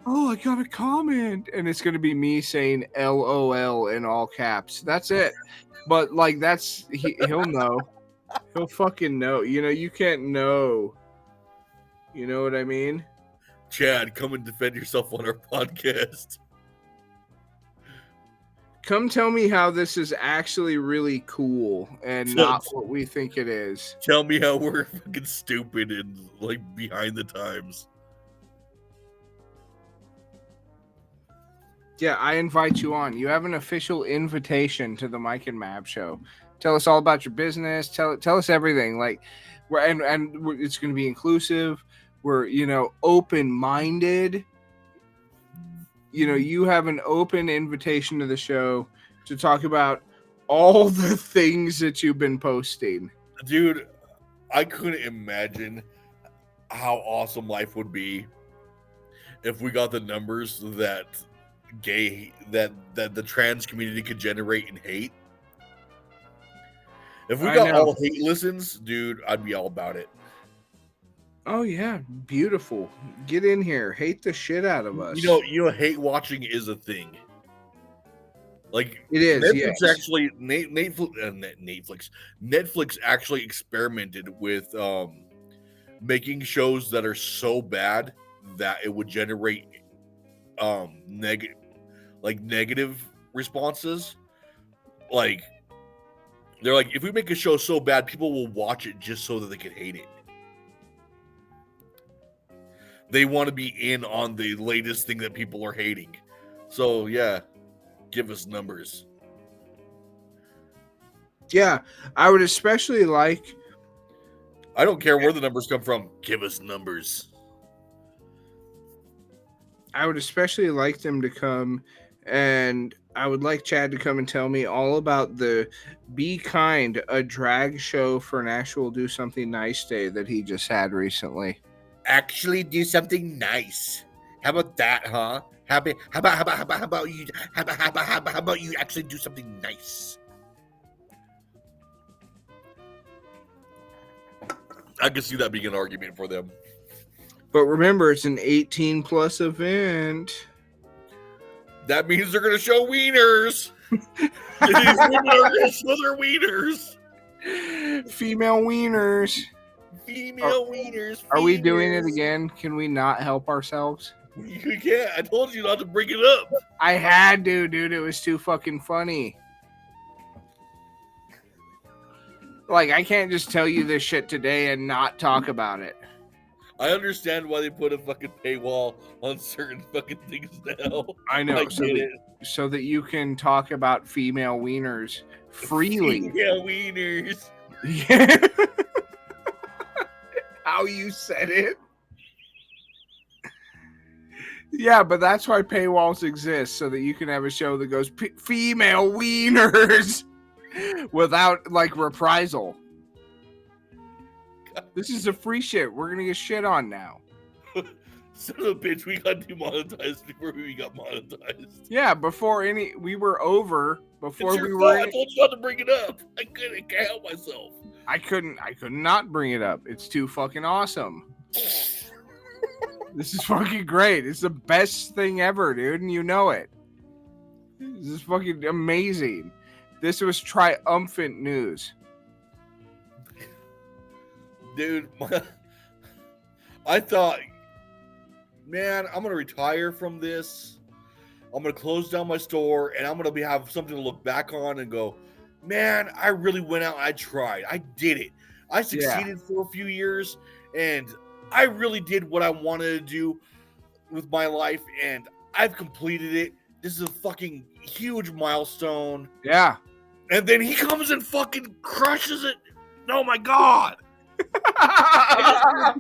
oh, I got a comment, and it's gonna be me saying LOL in all caps. That's it. But like, he'll know. He'll fucking know. You know, you can't know. You know what I mean? Chad, come and defend yourself on our podcast. Come tell me how this is actually really cool and not what we think it is. Tell me how we're fucking stupid and like behind the times. Yeah, I invite you on. You have an official invitation to the Mike and Mab show. Tell us all about your business. Tell us everything. Like, it's going to be inclusive. We're open minded. You have an open invitation to the show to talk about all the things that you've been posting. Dude, I couldn't imagine how awesome life would be if we got the numbers that the trans community could generate in hate. If we got all hate listens, dude, I'd be all about it. Oh yeah, beautiful. Get in here. Hate the shit out of us. Hate watching is a thing. Like it is. Netflix yes. actually Netflix actually experimented with making shows that are so bad that it would generate negative responses. Like they're like, if we make a show so bad, people will watch it just so that they can hate it. They want to be in on the latest thing that people are hating. So yeah, give us numbers. Yeah, I would especially like. I don't care where the numbers come from. Give us numbers. I would especially like them to come, and I would like Chad to come and tell me all about the Be Kind, a drag show for Nash Will Do Something Nice Day that he just had recently. Actually do something nice. How about that, huh? How about you actually do something nice? I can see that being an argument for them. But remember, it's an 18+ event. That means they're going to show wieners. These women are going to show their wieners. Female wieners. Wieners. Are we doing it again? Can we not help ourselves? You can't. I told you not to bring it up. I had to, dude. It was too fucking funny. Like, I can't just tell you this shit today and not talk about it. I understand why they put a fucking paywall on certain fucking things now. I know. So that you can talk about female wieners freely. Female wieners. Yeah. How you said it. Yeah, but that's why paywalls exist, so that you can have a show that goes female wieners without like reprisal. This is a free shit. We're gonna get shit on now. Son of a bitch, we got demonetized before we got monetized. Yeah, we were over before we were. I told you not to bring it up. I can't help myself. I could not bring it up. It's too fucking awesome. This is fucking great. It's the best thing ever, dude, and you know it. This is fucking amazing. This was triumphant news. Dude, I thought, man, I'm going to retire from this. I'm going to close down my store, and I'm going to have something to look back on and go, man, I really went out. I tried. I did it. I succeeded for a few years, and I really did what I wanted to do with my life, and I've completed it. This is a fucking huge milestone. Yeah. And then he comes and fucking crushes it. Oh, my God.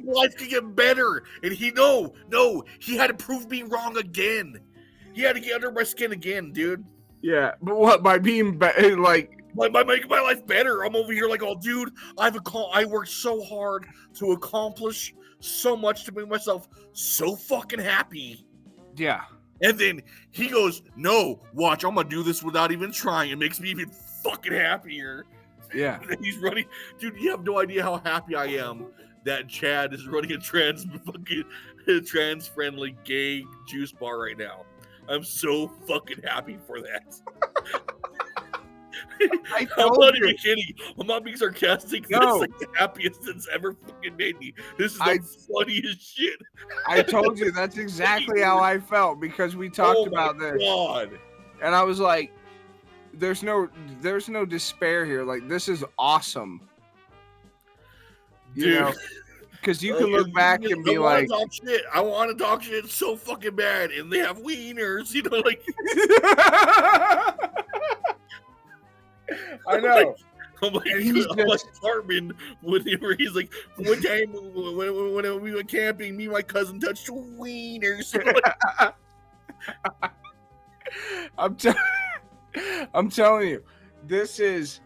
Life can get better. And he had to prove me wrong again. He had to get under my skin again, dude. Yeah, but what, by being like by making my life better? I'm over here like, oh, dude, I worked so hard to accomplish so much to make myself so fucking happy. Yeah. And then he goes, no, watch, I'm gonna do this without even trying. It makes me even fucking happier. Yeah. And he's running, dude. You have no idea how happy I am that Chad is running a trans-friendly gay juice bar right now. I'm so fucking happy for that. I'm not even kidding. I'm not being sarcastic. No. That's like the happiest it's ever fucking made me. This is the funniest shit. I told you that's exactly how I felt because we talked about this. God. And I was like, there's no despair here. Like, this is awesome. Dude. Because you can look back and be like, talk shit. I want to talk shit so fucking bad, and they have wieners, you know, like. I know. I'm like Cartman where he's like, one time when we went camping, me and my cousin touched wieners. I'm telling you, this is,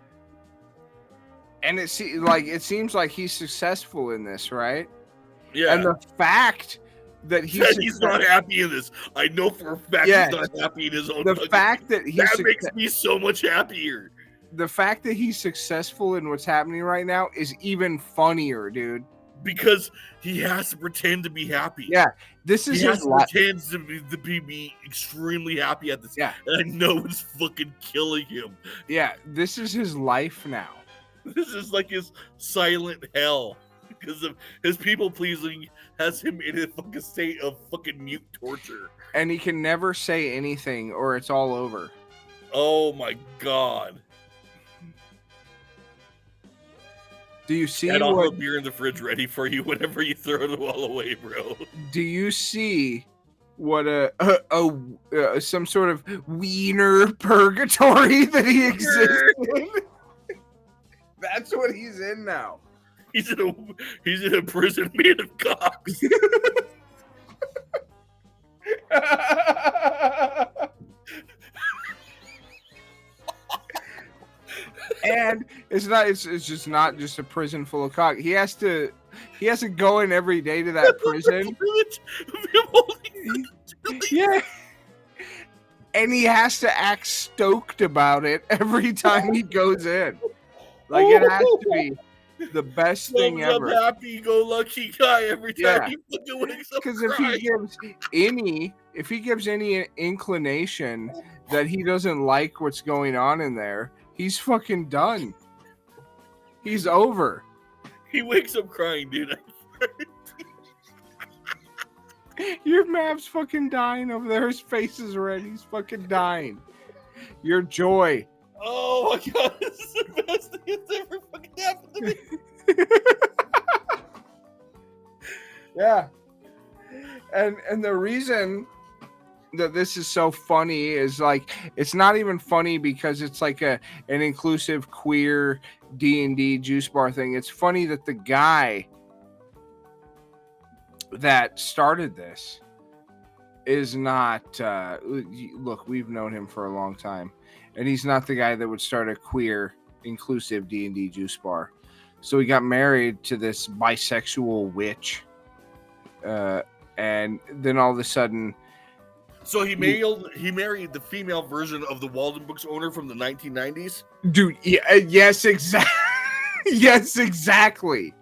and it seems like he's successful in this, right? Yeah. And the fact that he's not happy in this, I know for a fact he's not happy in his own. The fact that makes me so much happier. The fact that he's successful in what's happening right now is even funnier, dude. Because he has to pretend to be happy. Yeah, this is his life. He pretends to be extremely happy at this. Yeah, and I know it's fucking killing him. Yeah, this is his life now. This is like his silent hell because of his people pleasing has him in a fucking state of fucking mute torture. And he can never say anything or it's all over. Oh my god. Do you see all the beer in the fridge ready for you whenever you throw it all away, bro? Do you see what some sort of wiener purgatory that he exists in? That's what he's in now. He's in a prison made of cocks. And it's just not just a prison full of cock. He has to go in every day to that prison. Yeah. And he has to act stoked about it every time he goes in. Like, it has to be the best thing ever. Happy-go-lucky guy every time he fucking wakes up. Because if he gives any inclination that he doesn't like what's going on in there, he's fucking done. He's over. He wakes up crying, dude. Your Mav's fucking dying over there. His face is red. He's fucking dying. Your joy. Oh my god, this is the best thing that's ever fucking happened to me. Yeah. And the reason that this is so funny is like, it's not even funny because it's like an inclusive queer D&D juice bar thing. It's funny that the guy that started this is not look, we've known him for a long time, and he's not the guy that would start a queer inclusive D&D juice bar. So he got married to this bisexual witch, and then all of a sudden, so he married the female version of the Walden Books owner from the 1990s. Dude, yes, exactly. Yes, exactly.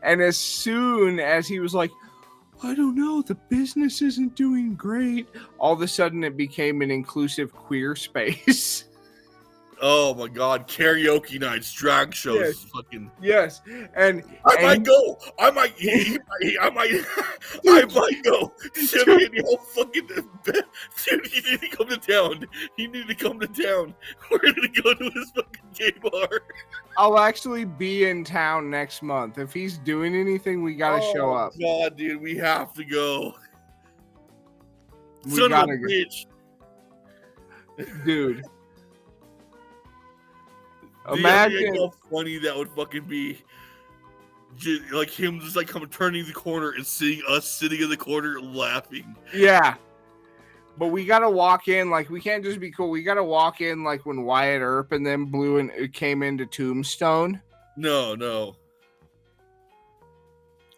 And as soon as he was like, I don't know, the business isn't doing great, all of a sudden it became an inclusive queer space. Oh my god, karaoke nights, drag shows, yes. Fucking yes. And I might go. I might go. Dude, fucking dude, you need to come to town. You need to come to town. We're gonna go to his fucking gay bar. I'll actually be in town next month. If he's doing anything, we gotta show up. God, dude, we have to go. We Son of a gotta bitch. Dude. Imagine how funny that would fucking be. Just, like him just like turning the corner and seeing us sitting in the corner laughing. Yeah. But we gotta walk in, like, we can't just be cool. We gotta walk in like when Wyatt Earp and then came into Tombstone. No.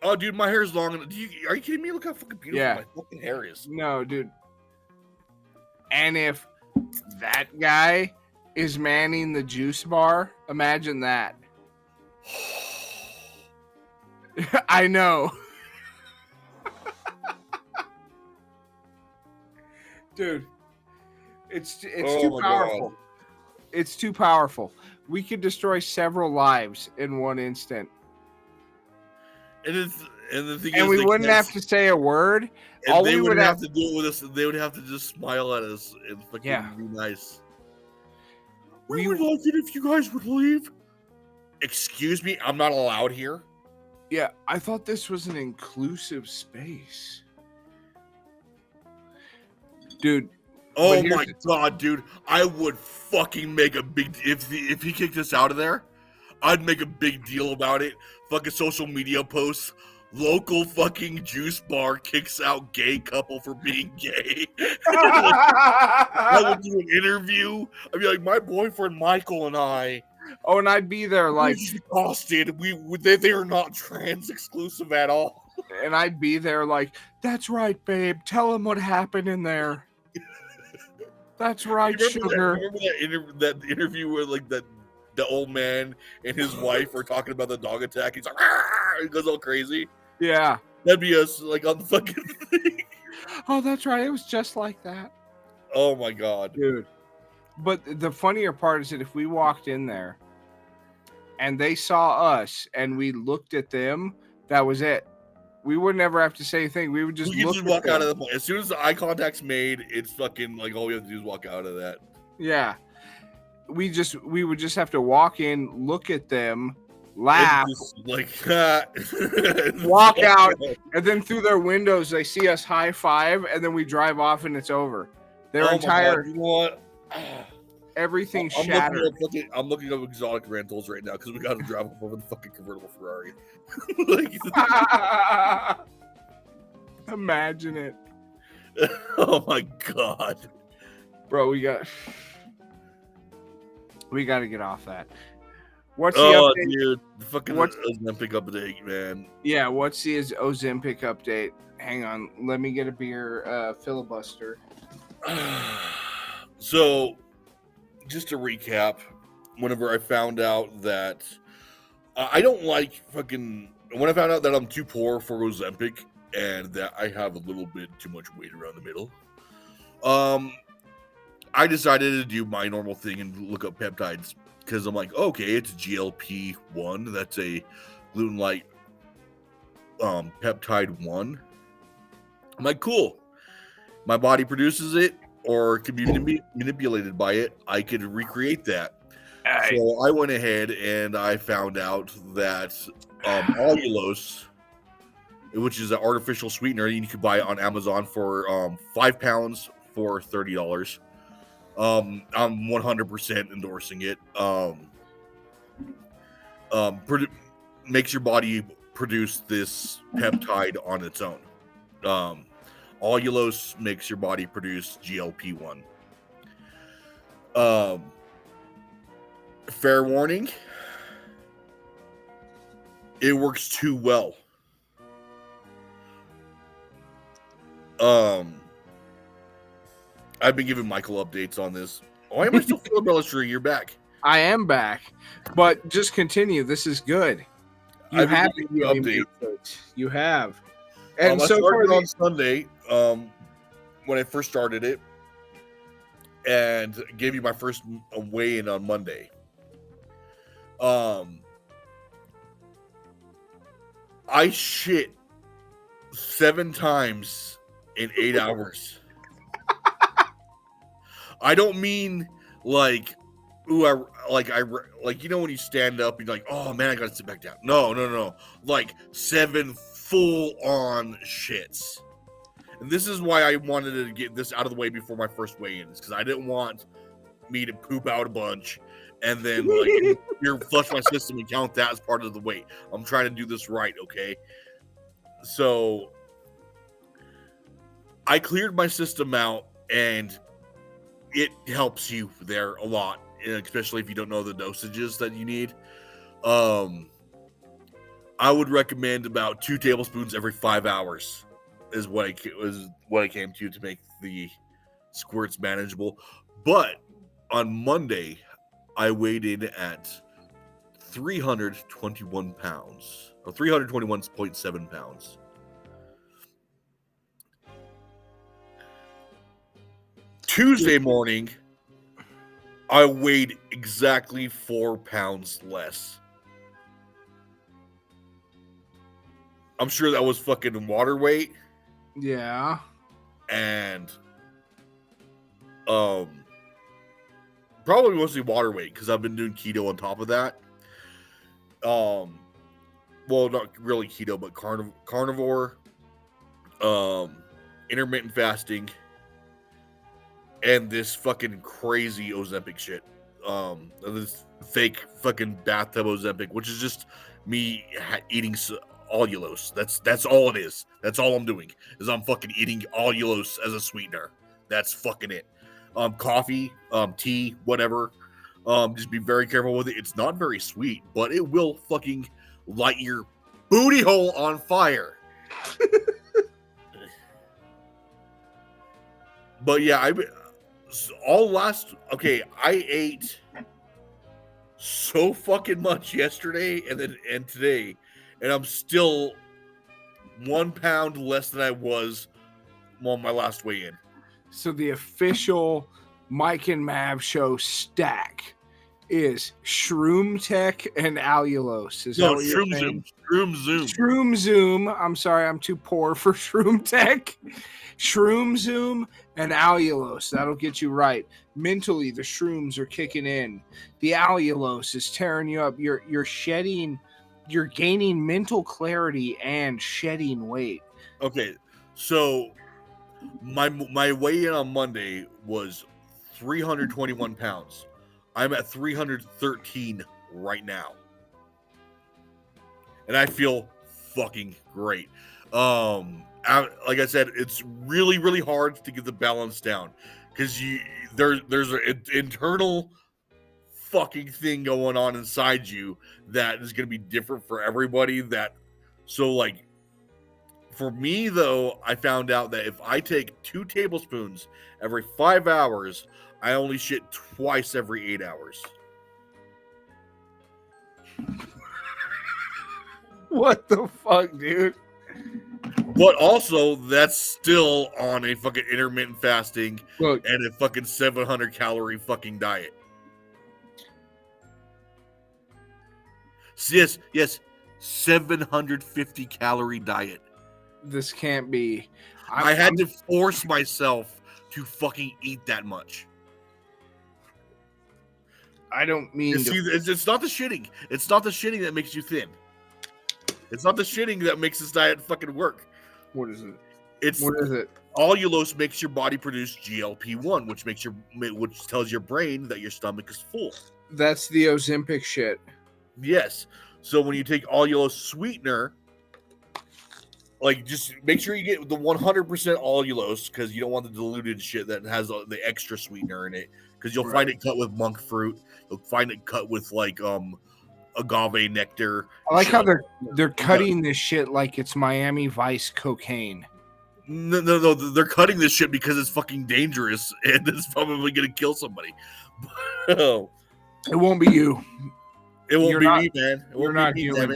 Oh, dude, my hair's long. Are you kidding me? Look how fucking beautiful my fucking hair is. No, dude. And if that guy is manning the juice bar, imagine that. I know. Dude, it's too powerful. God. It's too powerful. We could destroy several lives in one instant. And the thing and is, we wouldn't have to say a word. And all they wouldn't have to do it with us. They would have to just smile at us and fucking be nice. We would like it if you guys would leave. Excuse me, I'm not allowed here. Yeah, I thought this was an inclusive space. Dude. Oh but here's my the- god, dude! I would fucking make a big if he kicked us out of there. I'd make a big deal about it. Fucking social media posts. Local fucking juice bar kicks out gay couple for being gay. I would do an interview. I'd be like, my boyfriend Michael and I Oh, and I'd be there like, exhausted. They are not trans exclusive at all. and I'd be there like, that's right, babe. Tell him what happened in there. That's right, sugar. Remember that interview where like the old man and his wife were talking about the dog attack? He's like, "Arr!" He goes all crazy. Yeah. That'd be us like on the fucking thing. Oh, that's right. It was just like that. Oh my god. Dude. But the funnier part is that if we walked in there and they saw us and we looked at them, that was it. We would never have to say anything. We would just We can look just at walk out them. of the as soon as the eye contact's made, it's fucking like all we have to do is walk out of that. Yeah. We would just have to walk in, look at them, laugh, It's just like walk out, and then through their windows they see us high five, and then we drive off and it's over. Their Oh my entire God, you know what? everything I'm shattered. I'm looking up exotic rentals right now because we got to drive up over the fucking convertible Ferrari. Like, Imagine it, oh my god, bro. We got to get off that. What's the oh update? dude, the fucking What's- Olympic update, man. Yeah, what's the Ozempic update? Hang on, let me get a beer filibuster. So, just to recap, whenever I found out that I don't like fucking, when I found out that I'm too poor for Ozempic and that I have a little bit too much weight around the middle, I decided to do my normal thing and look up peptides because I'm like, okay, it's GLP-1. That's a gluten-light peptide 1. I'm like, cool. My body produces it or can be manipulated by it. I could recreate that. So I went ahead and I found out that allulose, which is an artificial sweetener, you can buy it on Amazon for 5 pounds for $30. I'm 100% endorsing it. Makes your body produce this peptide on its own. Allulose makes your body produce GLP-1. Fair warning, it works too well. I've been giving Michael updates on this. Why am I still feeling bellish? You're back. I am back, but just continue. This is good. You I've been have giving you updates. You have, and I so far started on Sunday when I first started it, and gave you my first weigh-in on Monday. I shit 7 times in 8 hours. I don't mean like, ooh, I you know when you stand up, you're like, oh man, I gotta sit back down. No. Like 7 full-on shits. And this is why I wanted to get this out of the way before my first weigh-ins, because I didn't want me to poop out a bunch and then like you flush my system and count that as part of the weight. I'm trying to do this right, okay? So I cleared my system out, and it helps you there a lot, especially if you don't know the dosages that you need. I would recommend about 2 tablespoons every 5 hours is what I came to make the squirts manageable. But on Monday, I weighed in at 321 pounds, or 321.7 pounds. Tuesday morning, I weighed exactly 4 pounds less. I'm sure that was fucking water weight yeah. and probably mostly water weight because I've been doing keto on top of that. well, not really keto, but carnivore, intermittent fasting, and this fucking crazy Ozempic shit. This fake fucking bathtub Ozempic, which is just me eating allulose. That's all it is. That's all I'm doing is I'm fucking eating allulose as a sweetener. That's fucking it. Coffee, tea, whatever. Just be very careful with it. It's not very sweet, but it will fucking light your booty hole on fire. But yeah, I ate so fucking much yesterday and today, and I'm still 1 pound less than I was on my last weigh in. So the official Mike and Mav show stack is Shroom Tech and Allulose. Is No, that what you're Shroom saying? Zoom. Shroom Zoom. Shroom Zoom. I'm sorry, I'm too poor for Shroom Tech. Shroom Zoom and Allulose. That'll get you right. Mentally, the shrooms are kicking in. The Allulose is tearing you up. You're shedding, you're gaining mental clarity and shedding weight. Okay, so my weigh-in on Monday was 321 pounds. I'm at 313 right now. And I feel fucking great. Like I said, it's really, really hard to get the balance down because there's an internal fucking thing going on inside you that is going to be different for everybody. So like for me though, I found out that if I take 2 tablespoons every 5 hours, I only shit twice every 8 hours. What the fuck, dude? But also, that's still on a fucking intermittent fasting Look, and a fucking 700 calorie fucking diet. Yes, 750 calorie diet. this can't be. I had to force myself to fucking eat that much. I don't mean You see, it's not the shitting. It's not the shitting that makes you thin. It's not the shitting that makes this diet fucking work. What is it? It's What is it? allulose makes your body produce GLP-1, which tells your brain that your stomach is full. That's the Ozempic shit. Yes. So when you take allulose sweetener, like just make sure you get the 100% allulose because you don't want the diluted shit that has the extra sweetener in it. Because you'll find it cut with monk fruit. You'll find it cut with like agave nectar. I like how they're cutting this shit like it's Miami Vice cocaine. No, they're cutting this shit because it's fucking dangerous and it's probably gonna kill somebody. It won't be you. It won't You're be not- me, man. It you're won't not be me, human. damn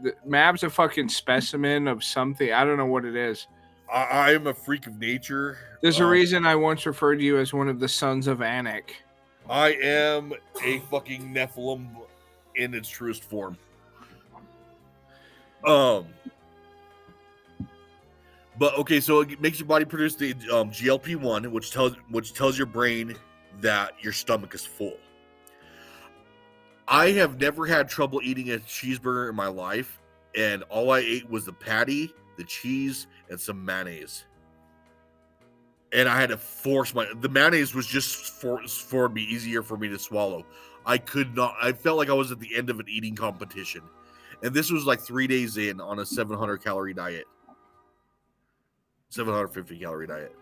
it. Mav's a fucking specimen of something. I don't know what it is. I am a freak of nature. There's a reason I once referred to you as one of the sons of Anak. I am a fucking Nephilim in its truest form. But okay, so it makes your body produce the GLP-1, which tells your brain that your stomach is full. I have never had trouble eating a cheeseburger in my life, and all I ate was the patty, the cheese, and some mayonnaise. And I had to force the mayonnaise was just for me easier for me to swallow. I felt like I was at the end of an eating competition. And this was like 3 days in on a 700 calorie diet. 750 calorie diet.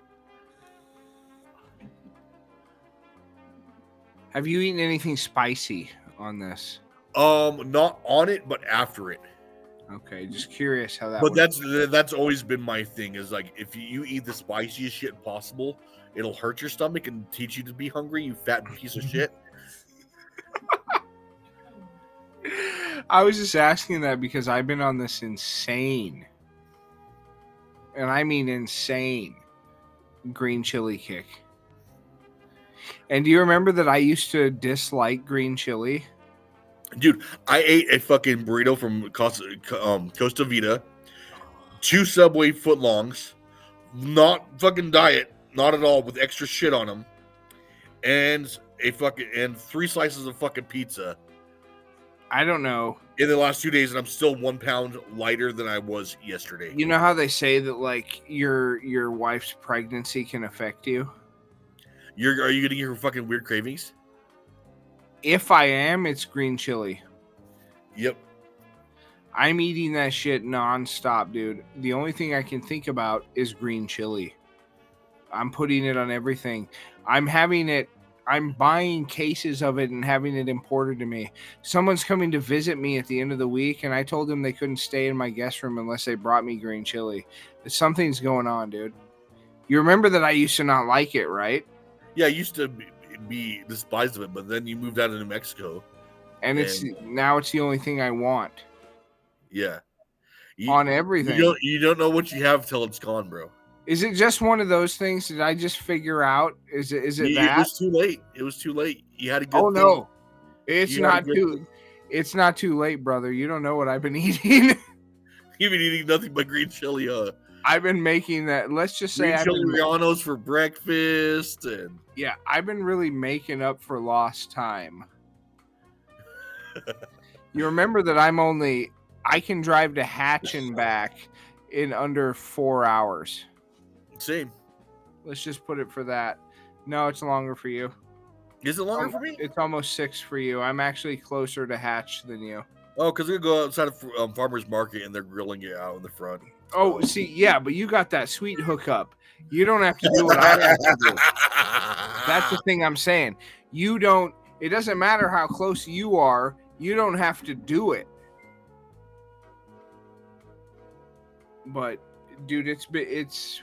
Have you eaten anything spicy on this? Not on it, but after it. Okay, just curious how that. But works. that's always been my thing. Is like if you eat the spiciest shit possible, it'll hurt your stomach and teach you to be hungry. You fat piece of shit. I was just asking that because I've been on this insane, and I mean insane, green chili kick. And do you remember that I used to dislike green chili? Dude, I ate a fucking burrito from Costa Vida, 2 Subway footlongs, not fucking diet, not at all, with extra shit on them, and 3 slices of fucking pizza. I don't know. in the last 2 days, and I'm still 1 pound lighter than I was yesterday. You know how they say that like your wife's pregnancy can affect you? Are you getting your fucking weird cravings? If I am, it's green chili. Yep. I'm eating that shit nonstop, dude. The only thing I can think about is green chili. I'm putting it on everything. I'm buying cases of it and having it imported to me. Someone's coming to visit me at the end of the week, and I told them they couldn't stay in my guest room unless they brought me green chili. Something's going on, dude. You remember that I used to not like it, right? Yeah, I used to be despised of it, but then you moved out of New Mexico. And now it's the only thing I want. Yeah. On everything. You don't know what you have till it's gone, bro. Is it just one of those things that I just figure out? Is it that? It was too late. It was too late. You had a good thing. No. It's not too late, brother. You don't know what I've been eating. You've been eating nothing but green chili, I've been making that. Let's just say green chili Rianos for breakfast, and I've been really making up for lost time. You remember that I can drive to Hatch and back in under 4 hours. Same. Let's just put it for that. No, it's longer for you. Is it longer for me? It's almost 6 for you. I'm actually closer to Hatch than you. Oh, because we go outside of Farmer's Market and they're grilling it out in the front. Oh, see, yeah, but you got that sweet hookup. You don't have to do what I have to do. That's the thing I'm saying. It doesn't matter how close you are. You don't have to do it. But, dude, it's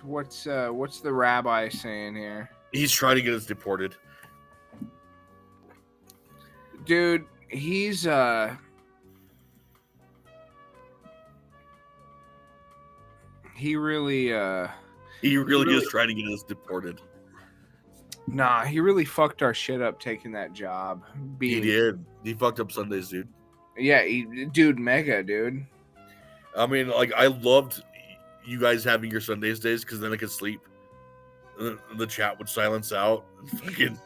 what's the rabbi saying here? He's trying to get us deported. Dude, he's he really is trying to get us deported. Nah, he really fucked our shit up taking that job. He did. He fucked up Sundays, dude. Yeah, dude, mega, dude. I mean, like, I loved you guys having your Sundays days because then I could sleep. The chat would silence out. And fucking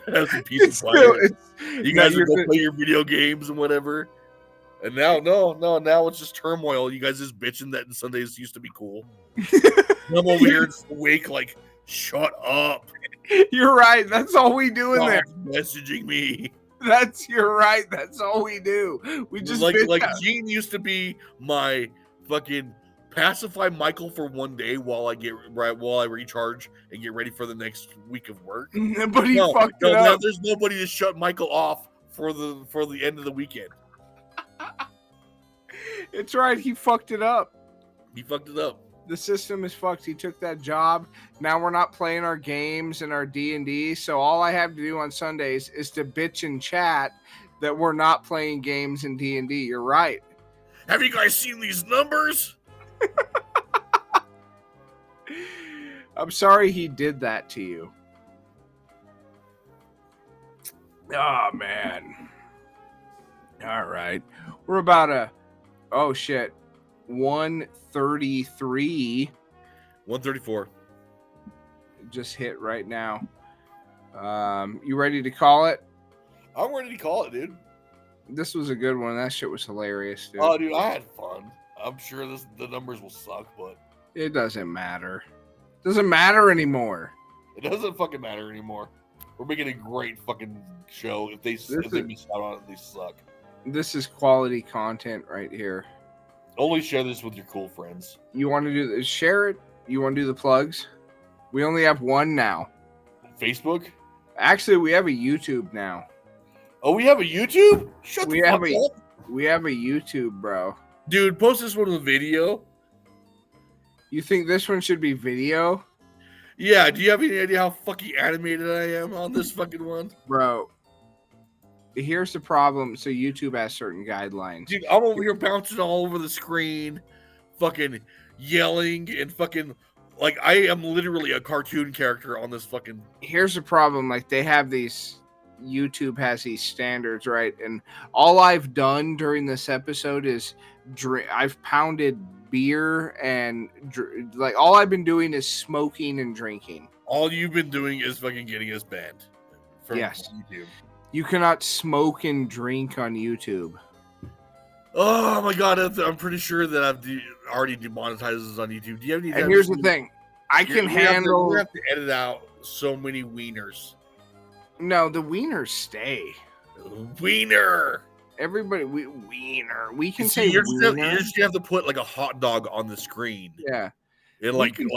have some peace and quiet. You guys would go play your video games and whatever. And now it's just turmoil. You guys just bitching that Sundays used to be cool. I'm over here just awake, like, shut up. You're right. That's all we do in there. Messaging me. You're right. That's all we do. We just like Gene used to be my fucking pacify Michael for one day while I recharge and get ready for the next week of work. But he fucked it up. Now there's nobody to shut Michael off for the end of the weekend. It's right. He fucked it up. He fucked it up. The system is fucked. He took that job. Now we're not playing our games and our D&D. So all I have to do on Sundays is to bitch and chat that we're not playing games and D&D. You're right. Have you guys seen these numbers? I'm sorry he did that to you. Oh, man. All right. We're about oh, shit. 133. 134. Just hit right now. You ready to call it? I'm ready to call it, dude. This was a good one. That shit was hilarious, dude. Oh, dude, I had fun. I'm sure the numbers will suck, but it doesn't matter. Doesn't matter anymore. It doesn't fucking matter anymore. We're making a great fucking show. If they miss out on it, they suck. This is quality content right here. Only share this with your cool friends. You want to do this? Share it? You want to do the plugs? We only have one now. Facebook? Actually, we have a YouTube now. Oh, we have a YouTube? Shut the fuck up. We have a YouTube, bro. Dude, post this one with a video. You think this one should be video? Yeah, do you have any idea how fucking animated I am on this fucking one? Bro, here's the problem. So YouTube has certain guidelines. Dude, I'm over here bouncing all over the screen, fucking yelling and fucking like I am literally a cartoon character on this fucking. Here's the problem. Like they have these. YouTube has these standards, right? And all I've done during this episode is I've pounded beer and like all I've been doing is smoking and drinking. All you've been doing is fucking getting us banned from yes. YouTube. You cannot smoke and drink on YouTube. Oh my god, I'm pretty sure that I've already demonetized this on YouTube. Do you have any? And here's the thing, I can handle. We have to edit out so many wieners. No, the wieners stay. Wiener. Everybody, wiener. We can See, say you wiener. just have to put like a hot dog on the screen. Yeah. And We can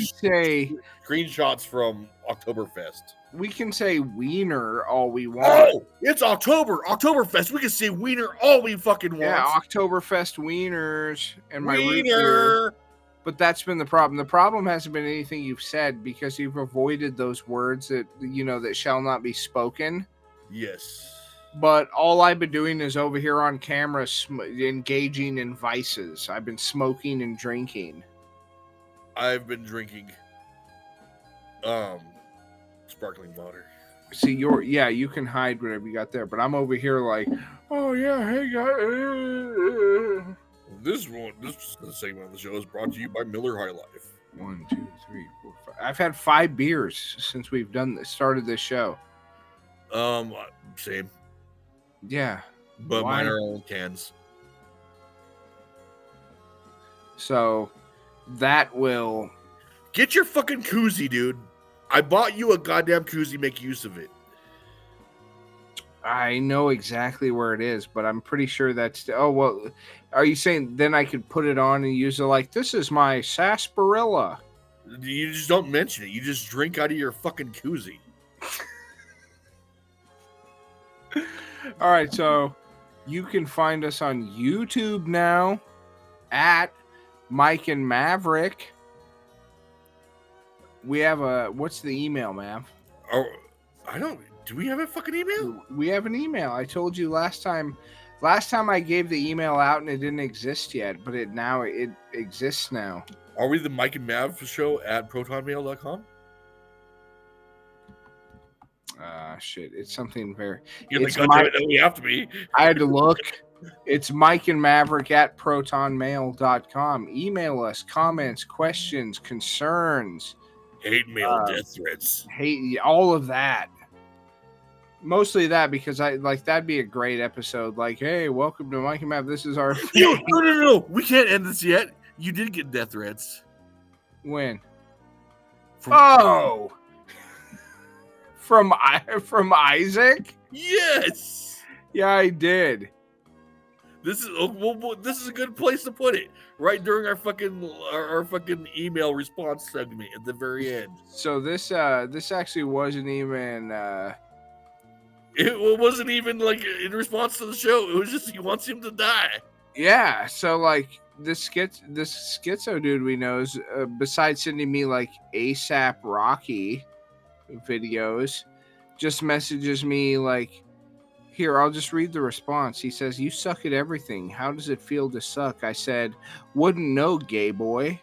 say screenshots from Oktoberfest. we can say wiener all we want. Oh, it's Oktoberfest. We can say wiener all we fucking want. Yeah, Oktoberfest wieners and my root beer. Wiener. But that's been the problem. The problem hasn't been anything you've said because you've avoided those words that that shall not be spoken. Yes. But all I've been doing is over here on camera engaging in vices. I've been smoking and drinking. I've been drinking sparkling water. See, you can hide whatever you got there, but I'm over here like, oh yeah, hey guys. This segment of the show is brought to you by Miller High Life. 1, 2, 3, 4, 5. I've had 5 beers since we've started this show. Same. Yeah. But Why? mine are all cans. So that will Get your fucking koozie, dude. I bought you a goddamn koozie. Make use of it. I know exactly where it is, but I'm pretty sure that's. Oh well, are you saying then I could put it on and use it like this is my sarsaparilla? You just don't mention it. You just drink out of your fucking koozie. All right, so you can find us on YouTube now at Mike and Maverick. We have what's the email, Mav? Oh, I don't. Do we have a fucking email? We have an email. I told you last time. Last time I gave the email out and it didn't exist yet, but it exists now. Are we the Mike and Mav show at protonmail.com? Shit. It's something very. You're It's like, my- goddamn it, we have to be. I had to look. It's Mike and Maverick at protonmail.com. Email us comments, questions, concerns, Hate mail, death threats. hate, all of that. Mostly that because that'd be a great episode. Like, hey, welcome to Mike and Mav. This is our Yo, no. We can't end this yet. You did get death threats. when. From- From Isaac? Yes. Yeah, I did. This is this is a good place to put it. Right during our fucking email response segment at the very end. So this actually wasn't even It wasn't even like in response to the show. It was just he wants him to die. yeah, so like this schizo dude we know is besides sending me like ASAP Rocky videos, just messages me like, here, I'll just read the response. He says, you suck at everything. How does it feel to suck? I said, wouldn't know, gay boy.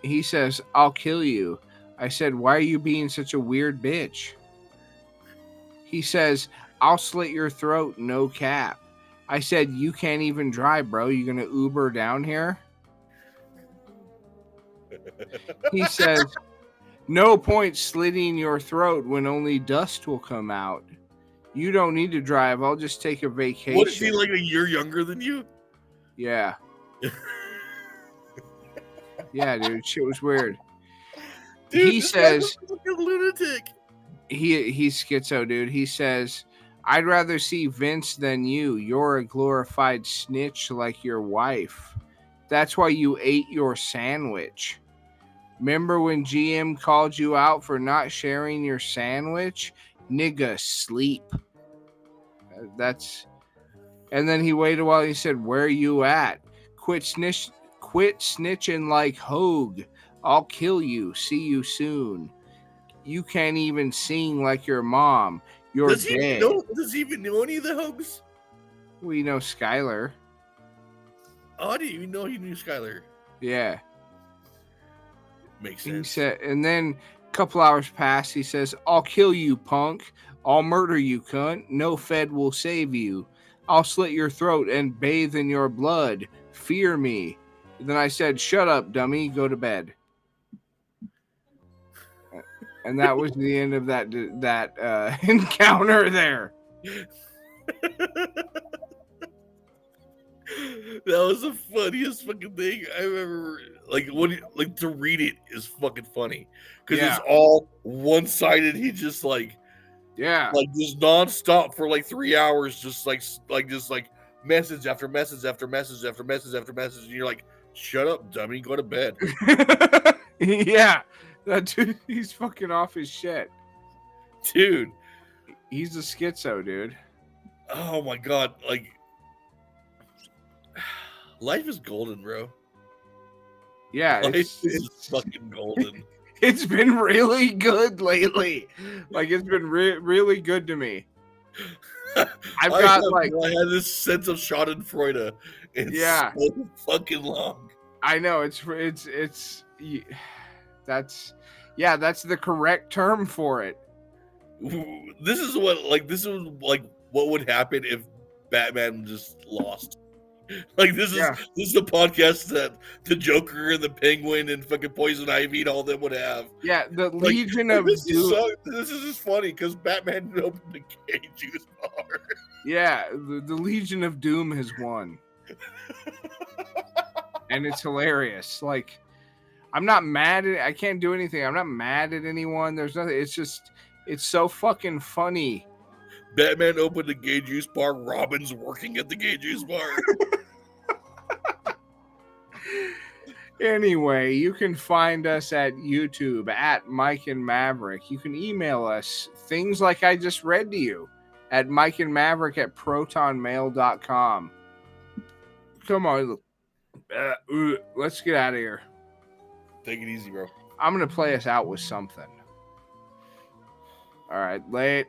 He says, I'll kill you. I said, why are you being such a weird bitch? He says, I'll slit your throat, no cap. I said, you can't even drive, bro. You gonna Uber down here? He says, no point slitting your throat when only dust will come out. You don't need to drive. I'll just take a vacation. What, is he like a year younger than you? Yeah. Yeah, dude. Shit was weird. Dude, He this says guy's a fucking lunatic. he's schizo, dude. He says, I'd rather see Vince than you. You're a glorified snitch like your wife. That's why you ate your sandwich. Remember when GM called you out for not sharing your sandwich? Nigga, sleep. And then he waited a while. He said, where are you at? Quit snitching like Hogue. I'll kill you. See you soon. You can't even sing like your mom. You're Does he dead. even know any of the Hogues? We know Skylar. Oh, I didn't even know he knew Skylar. Yeah. Makes He sense. said, and then a couple hours pass. He says, I'll kill you, punk. I'll murder you, cunt. No Fed will save you. I'll slit your throat and bathe in your blood. Fear me. And then I said, shut up, dummy. Go to bed. And that was the end of that encounter there. That was the funniest fucking thing I remember. Like like to read it is fucking funny because Yeah. it's all one sided. He just like Yeah. just nonstop for like 3 hours, just like message after message after message after message after message, and you're like, shut up, dummy, go to bed, Yeah. That dude, he's fucking off his shit. dude. He's a schizo, dude. Oh my god, like life is golden, bro. Yeah, Life is it's fucking golden. it's been really good lately. Like it's been really good to me. I've got I had this sense of Schadenfreude. It's Yeah. so fucking long. I know that's the correct term for it. This is what would happen if Batman just lost. Like this is the podcast that the Joker and the Penguin and fucking Poison Ivy and all them would have. Yeah, the Like, Legion of this Doom. this is just funny because Batman opened the gay juice bar. Yeah, the Legion of Doom has won. And it's hilarious. Like, I'm not mad at I can't do anything. I'm not mad at anyone. There's nothing. It's just, it's so fucking funny. Batman opened the gay juice bar. Robin's working at the gay juice bar. Anyway, you can find us at YouTube at Mike and Maverick. You can email us things like I just read to you at mikeandmaverick@protonmail.com. Come on. Let's get out of here. Take it easy, bro. I'm going to play us out with something. All right, late.